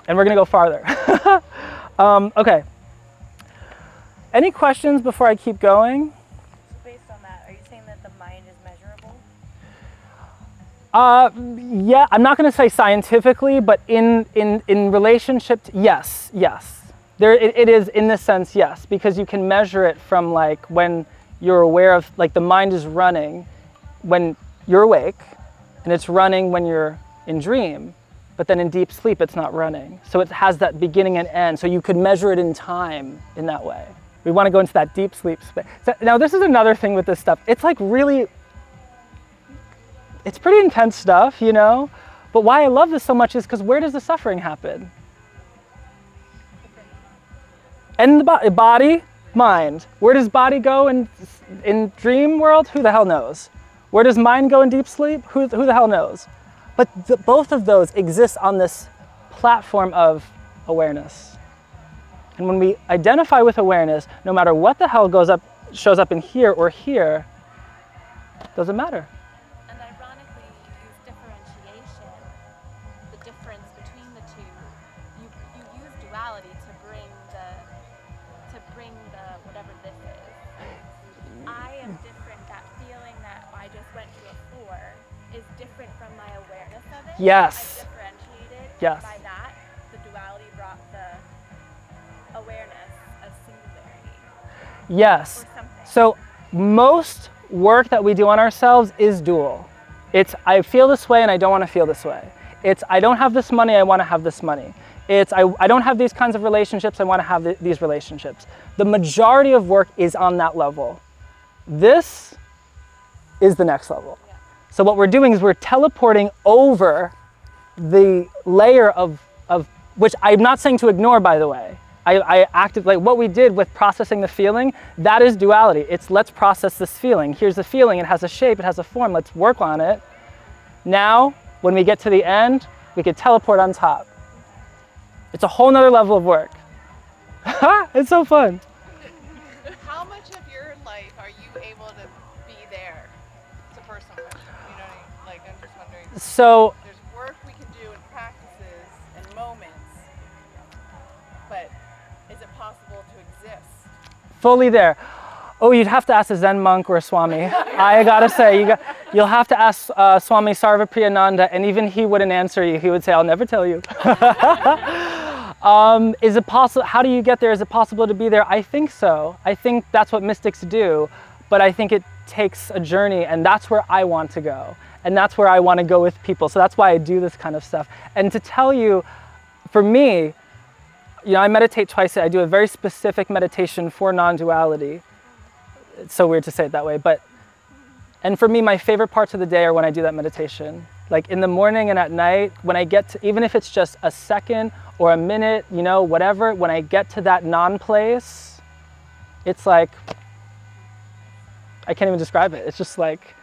And we're gonna go farther. Okay. Any questions before I keep going? So based on that, are you saying that the mind is measurable? Yeah, I'm not going to say scientifically, but in relationship to, yes. There, it is in this sense, yes, because you can measure it from when you're aware of, the mind is running when you're awake, and it's running when you're in dream, but then in deep sleep it's not running. So it has that beginning and end, so you could measure it in time in that way. We want to go into that deep sleep space. So, now this is another thing with this stuff. It's really, it's pretty intense stuff, you know? But why I love this so much is because where does the suffering happen? And the body, mind. Where does body go in dream world? Who the hell knows? Where does mind go in deep sleep? Who the hell knows? But both of those exist on this platform of awareness. And when we identify with awareness, no matter what the hell shows up in here or here, doesn't matter. And ironically, you use differentiation, the difference between the two. You use duality to bring the whatever this is. I am different. That feeling that I just went to a floor is different from my awareness of it. Yes. I'm differentiated Yes. by that. The duality brought the awareness of singularity. Yes. Or something. So most work that we do on ourselves is dual. It's I feel this way and I don't want to feel this way. It's I don't have this money, I want to have this money. It's I don't have these kinds of relationships, I want to have these relationships. The majority of work is on that level. This is the next level. Yeah. So what we're doing is we're teleporting over the layer of which I'm not saying to ignore, by the way. I acted what we did with processing the feeling, that is duality. It's let's process this feeling. Here's the feeling, it has a shape, it has a form, let's work on it. Now, when we get to the end, we can teleport on top. It's a whole nother level of work. It's so fun. How much of your life are you able to be there? It's a personal question. You know what I mean? I'm just wondering. So there's work we can do in practices and moments, but is it possible to exist? Fully there. Oh, you'd have to ask a Zen monk or a Swami. I gotta say, you'll have to ask Swami Sarvapriyananda, and even he wouldn't answer you. He would say, I'll never tell you. Is it possible, how do you get there? Is it possible to be there? I think so. I think that's what mystics do, but I think it takes a journey, and that's where I want to go. And that's where I want to go with people. So that's why I do this kind of stuff. And to tell you, for me, I meditate twice a day. I do a very specific meditation for non-duality. It's so weird to say it that way, and for me, my favorite parts of the day are when I do that meditation. Like in the morning and at night, when I get to, even if it's just a second or a minute, whatever, when I get to that non-place, it's like, I can't even describe it. It's just like,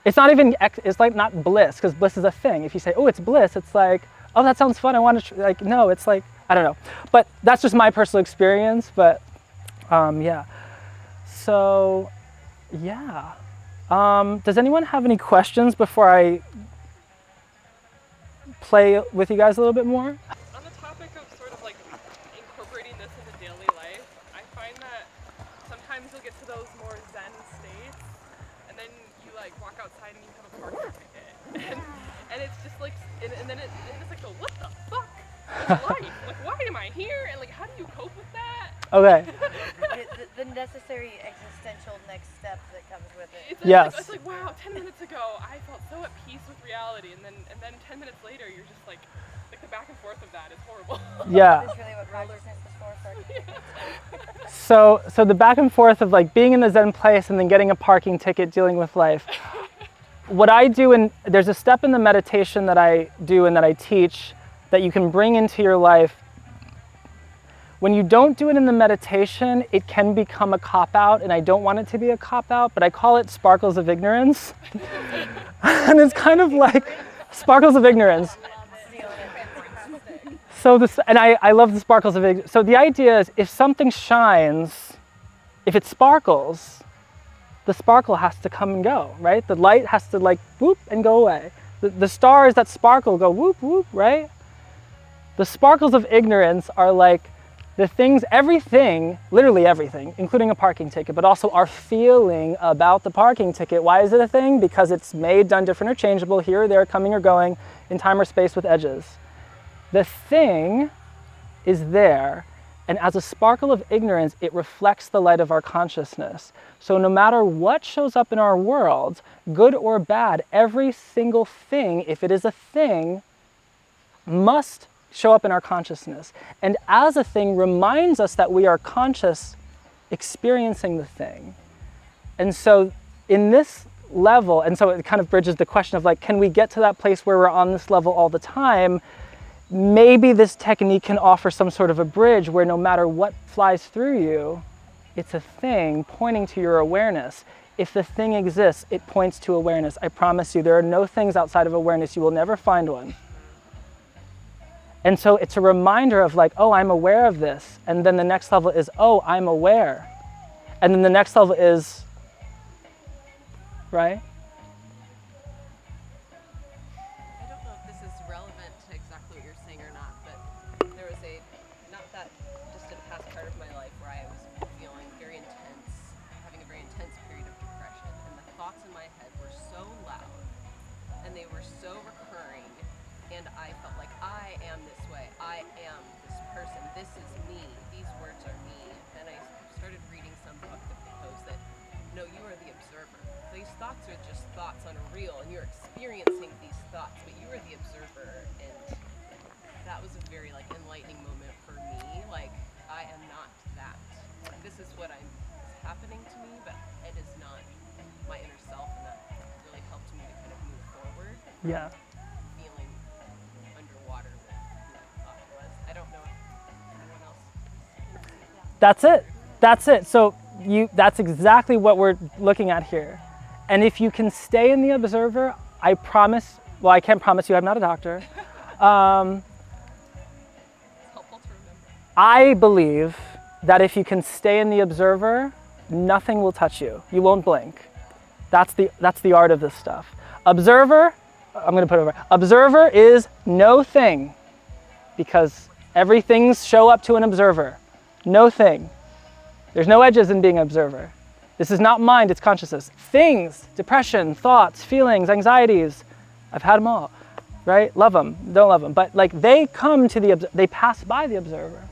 it's not even, it's like not bliss, because bliss is a thing. If you say, oh, it's bliss, it's like, oh, that sounds fun, I want to, no, it's like, I don't know. But that's just my personal experience, but yeah. So, yeah. Does anyone have any questions before I play with you guys a little bit more? On the topic of sort of incorporating this into daily life, I find that sometimes you'll get to those more Zen go, what the fuck is life? Like, why am I here? And like, how do you cope with that? Okay. The necessary existential next step that comes with it. Yes. It's like, wow, 10 minutes ago, I felt so at peace with reality, and then 10 minutes later, you're just like the back and forth of that is horrible. Yeah. That's really what consciousness is for. So the back and forth of like being in the Zen place and then getting a parking ticket, dealing with life. What I do, and there's a step in the meditation that I do and that I teach that you can bring into your life. When you don't do it in the meditation, it can become a cop-out, and I don't want it to be a cop-out, but I call it sparkles of ignorance. And it's kind of like sparkles of ignorance. So this, and I love the sparkles of ignorance. So the idea is if something shines, if it sparkles, the sparkle has to come and go, right? The light has to like whoop and go away. The stars that sparkle go whoop, whoop, right? The sparkles of ignorance are like the things, everything, literally everything, including a parking ticket, but also our feeling about the parking ticket. Why is it a thing? Because it's made, done, different, or changeable, here or there, coming or going, in time or space with edges. The thing is there, and as a sparkle of ignorance, it reflects the light of our consciousness. So no matter what shows up in our world, good or bad, every single thing, if it is a thing, must show up in our consciousness. And as a thing reminds us that we are conscious experiencing the thing. And so in this level, and so it kind of bridges the question of like, can we get to that place where we're on this level all the time? Maybe this technique can offer some sort of a bridge where no matter what flies through you, it's a thing pointing to your awareness. If the thing exists, it points to awareness. I promise you, there are no things outside of awareness. You will never find one. And so it's a reminder of like, oh, I'm aware of this. And then the next level is, oh, I'm aware. And then the next level is, right? I don't know if this is relevant to exactly what you're saying or not, but there was a, not that distant past part of my life where I was feeling very intense, having a very intense period of depression. And the thoughts in my head were so loud and they were so recurring. And I felt like I am this way, I am this person, this is me, these words are me. And I started reading some book that proposed that, no, you are the observer. These thoughts are just thoughts unreal, and you're experiencing these thoughts, but you are the observer. And that was a very like enlightening moment for me. Like, I am not that. This is what is happening to me, but it is not my inner self, and that really helped me to kind of move forward. Yeah. That's it. That's it. So that's exactly what we're looking at here. And if you can stay in the observer, I promise, well, I can't promise you, I'm not a doctor. I believe that if you can stay in the observer, nothing will touch you. You won't blink. That's the art of this stuff. Observer, I'm going to put it over. Observer is no thing, because everything's show up to an observer. No thing. There's no edges in being an observer. This is not mind, it's consciousness. Things, depression, thoughts, feelings, anxieties, I've had them all, right? Love them, don't love them. But like they come to they pass by the observer.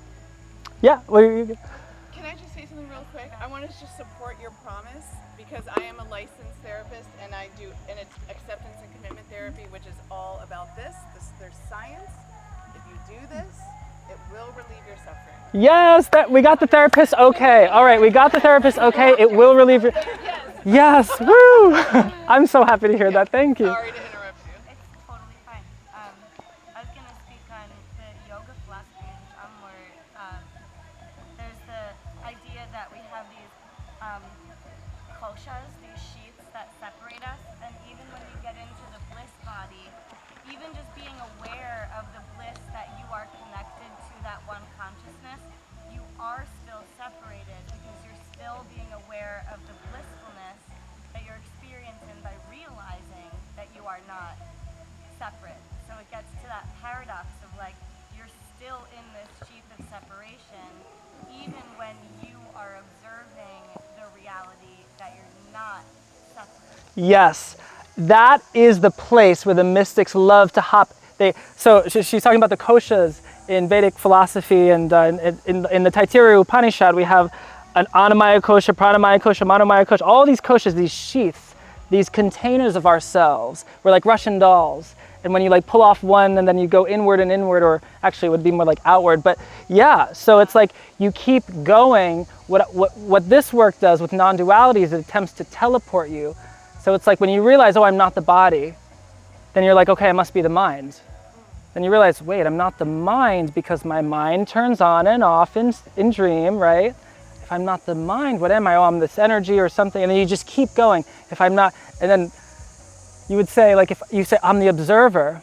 Yeah, Can I just say something real quick? I want to just support your promise because I am a licensed therapist and it's acceptance and commitment therapy, which is all about this. There's science. If you do this, it will relieve your suffering. Yes, we got the therapist okay. All right, we got the therapist okay. It will relieve your... Yes, woo! I'm so happy to hear that. Thank you. Sorry to interrupt you. It's totally fine. I was going to speak on the yoga philosophy where there's the idea that we have these koshas, these sheaths that separate us, and even when you get into the bliss body, even just being aware of the bliss that you are connected to that one consciousness, you are still separated because you're still being aware of the blissfulness that you're experiencing by realizing that you are not separate. So it gets to that paradox of like, you're still in this sheath of separation, even when you are observing the reality that you're not separate. Yes. That is the place where the mystics love to hop. She's talking about the koshas in Vedic philosophy, and in the Taittiriya Upanishad we have an Annamaya kosha, Pranamaya kosha, Manomaya kosha, all these koshas, these sheaths, these containers of ourselves. We're like Russian dolls. And when you like pull off one and then you go inward and inward, or actually it would be more like outward, but yeah, so it's like you keep going. What this work does with non-duality is it attempts to teleport you. So it's like when you realize, oh, I'm not the body, then you're like, okay, I must be the mind. Then you realize, wait, I'm not the mind because my mind turns on and off in dream, right? If I'm not the mind, what am I? Oh, I'm this energy or something. And then you just keep going. If I'm not, and then you would say, like, if you say, I'm the observer,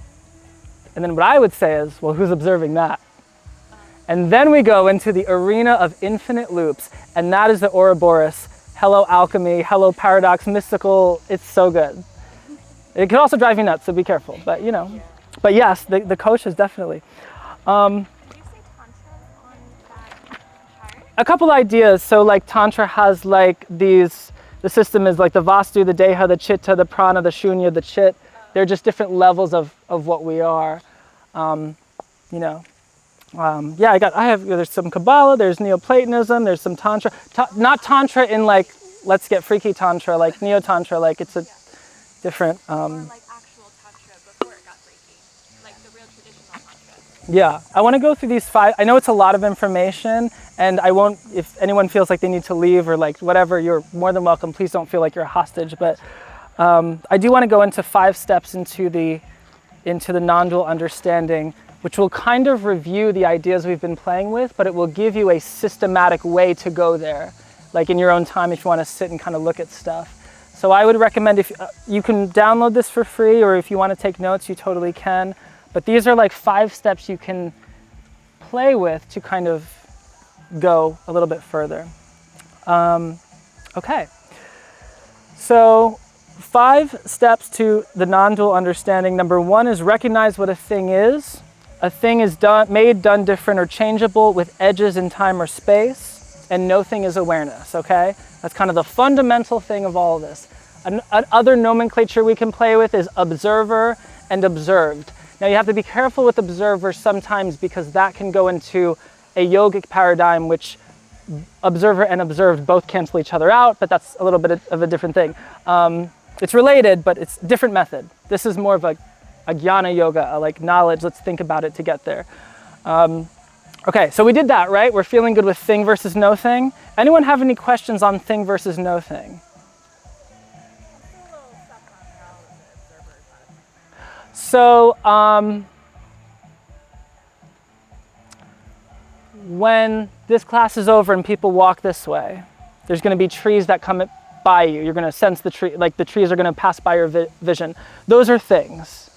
and then what I would say is, well, who's observing that? And then we go into the arena of infinite loops, and that is the Ouroboros. Hello alchemy, hello paradox, mystical, it's so good. It can also drive you nuts, so be careful, but you know. But yes, the koshas definitely. Did you say tantra on that chart? A couple ideas, so like tantra has like these, the system is like the vastu, the deha, the chitta, the prana, the shunya, the chit. They're just different levels of what we are. You know, yeah, there's some kabbalah, there's Neoplatonism, there's some tantra. Not tantra in like, let's get freaky tantra, like neo-tantra, like it's a different. Or like actual tantra before it got freaky, like the real traditional tantra. Yeah, I want to go through these 5. I know it's a lot of information, and I won't, if anyone feels like they need to leave or like whatever, you're more than welcome. Please don't feel like you're a hostage, but I do want to go into 5 steps into the non-dual understanding, which will kind of review the ideas we've been playing with, but it will give you a systematic way to go there, like in your own time if you want to sit and kind of look at stuff. So I would recommend, if you can download this for free, or if you want to take notes, you totally can. But these are like 5 steps you can play with to kind of go a little bit further. Okay. So 5 steps to the non-dual understanding. Number 1 is recognize what a thing is. A thing is done different, or changeable with edges in time or space, and no thing is awareness, okay? That's kind of the fundamental thing of all of this. Other nomenclature we can play with is observer and observed. Now you have to be careful with observer sometimes, because that can go into a yogic paradigm, which observer and observed both cancel each other out, but that's a little bit of a different thing. It's related, but it's a different method. This is more of a jnana yoga, like knowledge. Let's think about it to get there. Okay, so we did that, right? We're feeling good with thing versus no thing. Anyone have any questions on thing versus no thing? So, when this class is over and people walk this way, there's going to be trees that come by you. You're going to sense the tree, like the trees are going to pass by your vision. Those are things.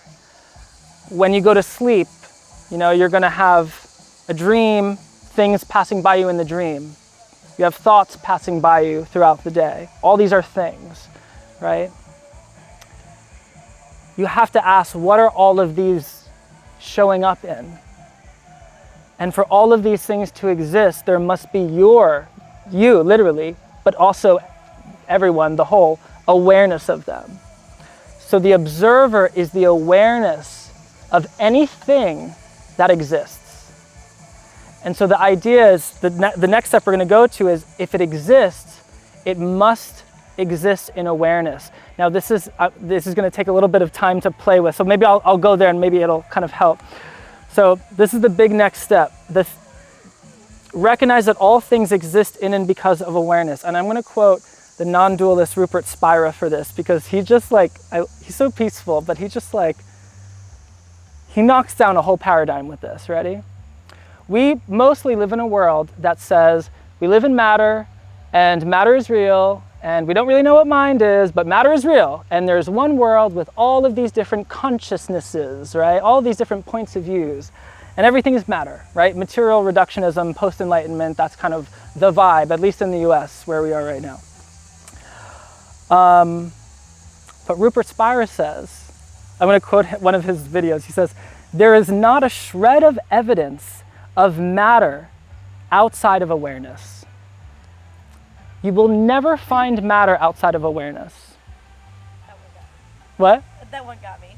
When you go to sleep, you know, you're going to have a dream, things passing by you in the dream. You have thoughts passing by you throughout the day. All these are things, right? You have to ask, what are all of these showing up in? And for all of these things to exist, there must be you literally, but also everyone, the whole, awareness of them. So the observer is the awareness of anything that exists. And so the idea is, the next step we're going to go to is, if it exists, it must exist in awareness. Now this is going to take a little bit of time to play with, so maybe I'll go there and maybe it'll kind of help. So this is the big next step. Recognize that all things exist in and because of awareness. And I'm going to quote the non-dualist Rupert Spira for this, because he's just like, he's so peaceful, but he knocks down a whole paradigm with this. Ready? We mostly live in a world that says we live in matter, and matter is real, and we don't really know what mind is, but matter is real. And there's one world with all of these different consciousnesses, right? All of these different points of views. And everything is matter, right? Material reductionism, post-enlightenment, that's kind of the vibe, at least in the US, where we are right now. But Rupert Spira says, I'm going to quote one of his videos. He says, "There is not a shred of evidence of matter outside of awareness." You will never find matter outside of awareness. That one got me. What? That one got me.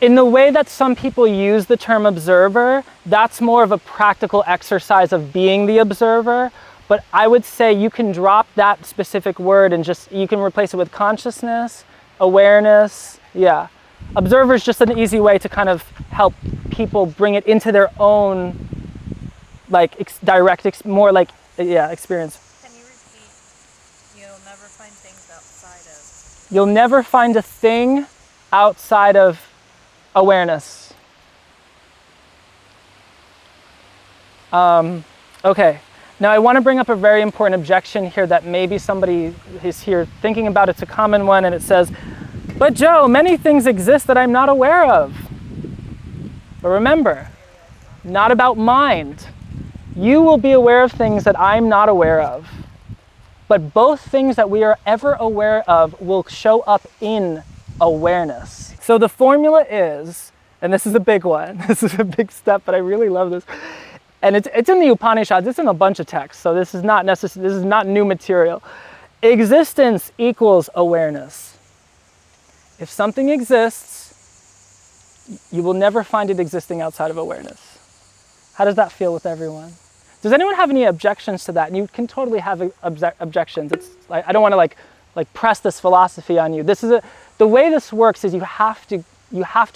In the way that some people use the term observer, that's more of a practical exercise of being the observer. But I would say you can drop that specific word and just, you can replace it with consciousness, awareness, yeah. Observer is just an easy way to kind of help people bring it into their own, like, more like, yeah, experience. Can you repeat, you'll never find things outside of? You'll never find a thing outside of awareness. Okay. Now I want to bring up a very important objection here that maybe somebody is here thinking about. It's a common one, and it says, but Joe, many things exist that I'm not aware of. But remember, not about mind. You will be aware of things that I'm not aware of. But both things that we are ever aware of will show up in awareness. So the formula is, and this is a big one, this is a big step, but I really love this. And it's in the Upanishads, it's in a bunch of texts, so this is not necessary, this is not new material. Existence equals awareness. If something exists, you will never find it existing outside of awareness. How does that feel with everyone? Does anyone have any objections to that? And you can totally have objections. It's like, I don't want to like press this philosophy on you. The way this works is you have to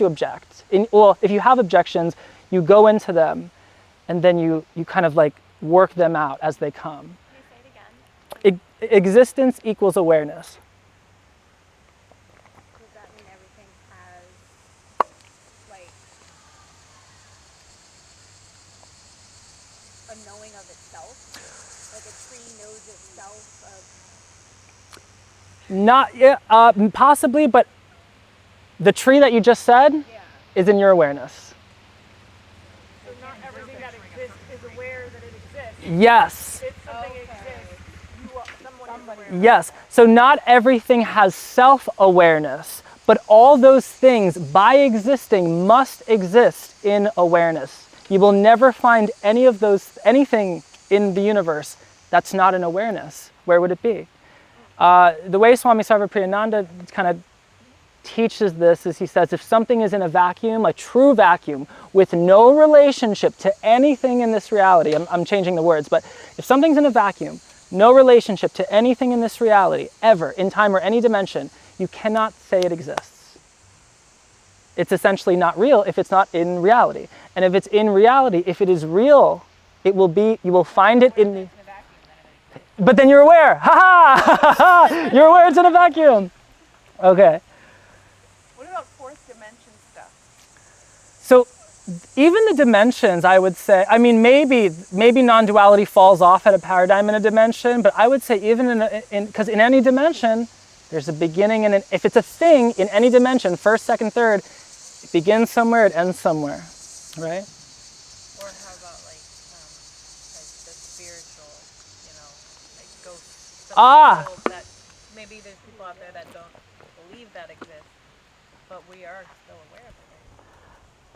object. Well, if you have objections, you go into them, and then you kind of like work them out as they come. Can you say it again? Existence equals awareness. Does that mean everything has, like, a knowing of itself? Like a tree knows itself of... Not, yeah, possibly, but the tree that you just said is in your awareness. Yes. Yes. So not everything has self-awareness, but all those things by existing must exist in awareness. You will never find anything in the universe that's not in awareness. Where would it be? The way Swami Sarvapriyananda kind of teaches this is he says, if something is in a vacuum, a true vacuum, with no relationship to anything in this reality, I'm changing the words, but if something's in a vacuum, no relationship to anything in this reality, ever, in time or any dimension, you cannot say it exists. It's essentially not real if it's not in reality. And if it's in reality, if it is real, it will be, you will find it in the... But then you're aware. Ha ha! You're aware it's in a vacuum. Okay. Fourth dimension stuff? So even the dimensions, I would say, I mean, maybe non-duality falls off at a paradigm in a dimension, but I would say even because in any dimension, there's a beginning, and if it's a thing in any dimension, first, second, third, it begins somewhere, it ends somewhere, right? Or how about like the spiritual, like ghosts, that maybe there's people out there that don't believe that exists. But we are still aware of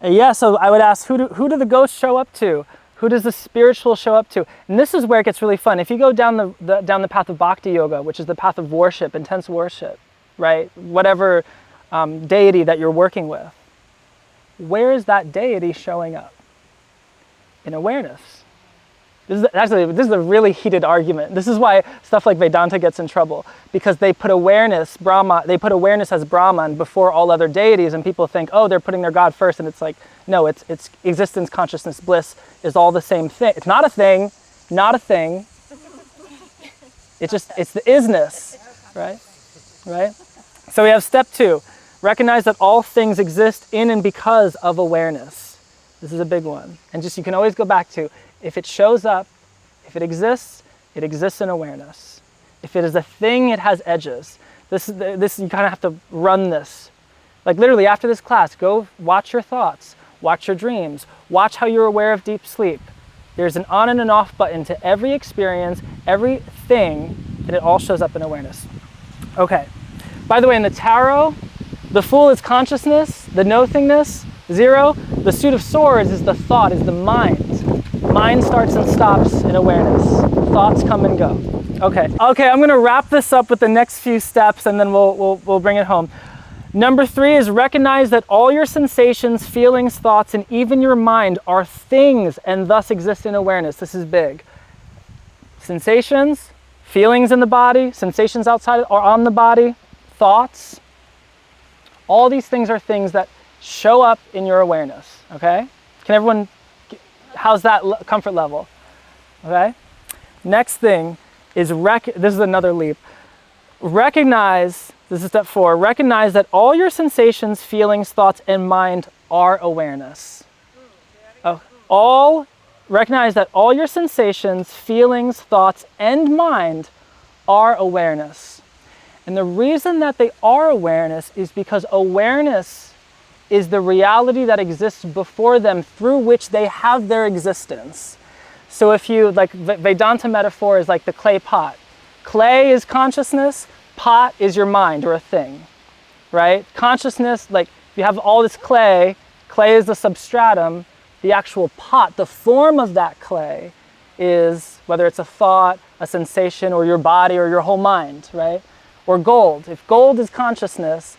it. Yeah, so I would ask, who do the ghosts show up to? Who does the spiritual show up to? And this is where it gets really fun. If you go down the path of bhakti yoga, which is the path of worship, intense worship, right? Whatever deity that you're working with, where is that deity showing up? In awareness. This is a really heated argument. This is why stuff like Vedanta gets in trouble, because they put awareness, as Brahman before all other deities, and people think, oh, they're putting their God first, and it's like, no, it's existence, consciousness, bliss is all the same thing. It's not a thing, not a thing. It's the isness, right? Right? So we have step 2, recognize that all things exist in and because of awareness. This is a big one. And just, you can always go back to, if it shows up, if it exists in awareness. If it is a thing, it has edges. This you kind of have to run this. Like literally after this class, go watch your thoughts, watch your dreams, watch how you're aware of deep sleep. There's an on and an off button to every experience, everything, and it all shows up in awareness. Okay. By the way, in the tarot, the Fool is consciousness, the no-thingness, 0. The suit of swords is the thought, is the mind. Mind starts and stops in awareness. Thoughts come and go. Okay, I'm going to wrap this up with the next few steps, and then we'll bring it home. Number 3 is recognize that all your sensations, feelings, thoughts, and even your mind are things and thus exist in awareness. This is big. Sensations, feelings in the body, sensations outside or on the body, thoughts. All these things are things that show up in your awareness, okay? Can everyone, how's that comfort level? Okay? Next thing is, this is another leap. Recognize, this is step 4, recognize that all your sensations, feelings, thoughts, and mind are awareness. Recognize that all your sensations, feelings, thoughts, and mind are awareness. And the reason that they are awareness is because awareness is the reality that exists before them through which they have their existence. So if you, like Vedanta metaphor is like the clay pot. Clay is consciousness, pot is your mind or a thing, right? Consciousness, like if you have all this clay, clay is the substratum, the actual pot, the form of that clay is, whether it's a thought, a sensation, or your body or your whole mind, right? Or gold. If gold is consciousness,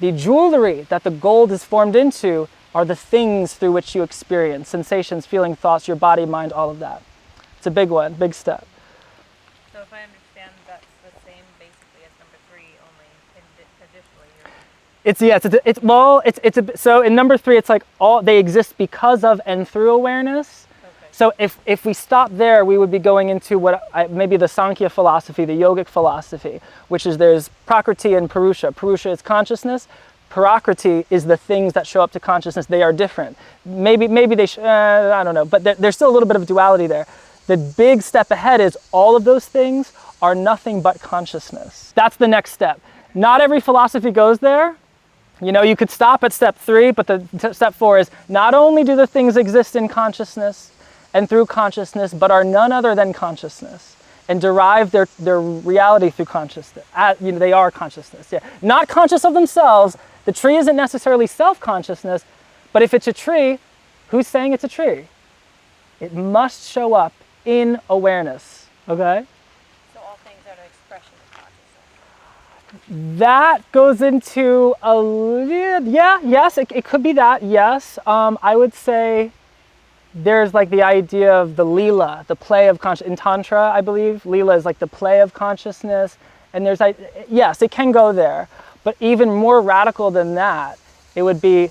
the jewelry that the gold is formed into are the things through which you experience, sensations, feelings, thoughts, your body, mind, all of that. It's a big one, big step. So if I understand, that's the same basically as number 3, only additionally. So in number 3, it's like they exist because of and through awareness. Okay. So if we stop there, we would be going into maybe the Sankhya philosophy, the yogic philosophy, which is there's Prakriti and Purusha. Purusha is consciousness. Prakriti is the things that show up to consciousness. They are different. Maybe they, I don't know, but there's still a little bit of duality there. The big step ahead is all of those things are nothing but consciousness. That's the next step. Not every philosophy goes there. You know, you could stop at step 3, but step 4 is not only do the things exist in consciousness and through consciousness, but are none other than consciousness and derive their reality through consciousness. They are consciousness, yeah. Not conscious of themselves. The tree isn't necessarily self-consciousness, but if it's a tree, who's saying it's a tree? It must show up in awareness, okay? So all things are an expression of consciousness. That goes into yes, it could be that, yes. I would say there's like the idea of the lila, the play of consciousness. In Tantra, I believe, lila is like the play of consciousness. And there's, yes, it can go there. But even more radical than that, it would be,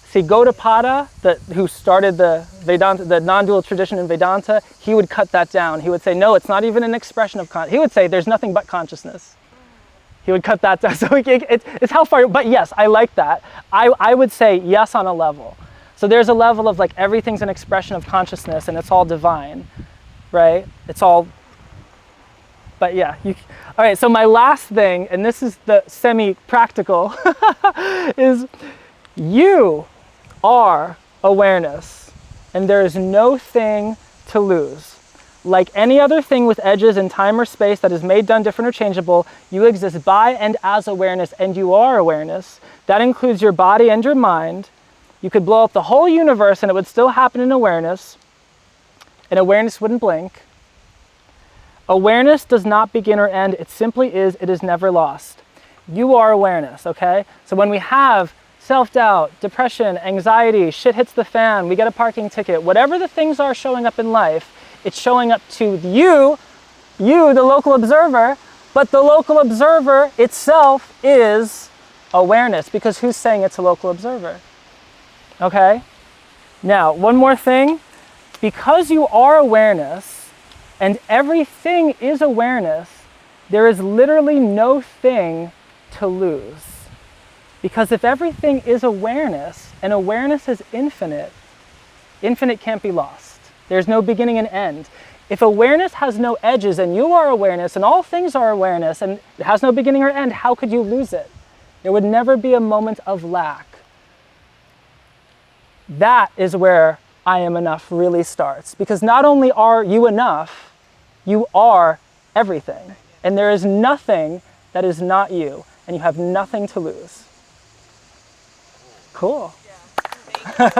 see, Gaudapada, who started the Vedanta, the non-dual tradition in Vedanta, he would cut that down. He would say, no, it's not even an expression of consciousness. He would say, there's nothing but consciousness. He would cut that down. So it's how far, but yes, I like that. I would say yes on a level. So there's a level of like everything's an expression of consciousness and it's all divine, right? It's all, but yeah. All right, so my last thing, and this is the semi-practical, is you are awareness, and there is no thing to lose. Like any other thing with edges in time or space that is made, done, different, or changeable, you exist by and as awareness, and you are awareness. That includes your body and your mind. You could blow up the whole universe and it would still happen in awareness, and awareness wouldn't blink. Awareness does not begin or end. It simply is. It is never lost. You are awareness, okay? So when we have self-doubt, depression, anxiety, shit hits the fan, we get a parking ticket, whatever the things are showing up in life, it's showing up to you, the local observer, but the local observer itself is awareness, because who's saying it's a local observer? Okay? Now, one more thing. Because you are awareness, and everything is awareness, there is literally no thing to lose. Because if everything is awareness, and awareness is infinite, infinite can't be lost. There's no beginning and end. If awareness has no edges, and you are awareness, and all things are awareness, and it has no beginning or end, how could you lose it? There would never be a moment of lack. That is where I am enough really starts. Because not only are you enough, you are everything. And there is nothing that is not you, and you have nothing to lose. Cool. Yeah.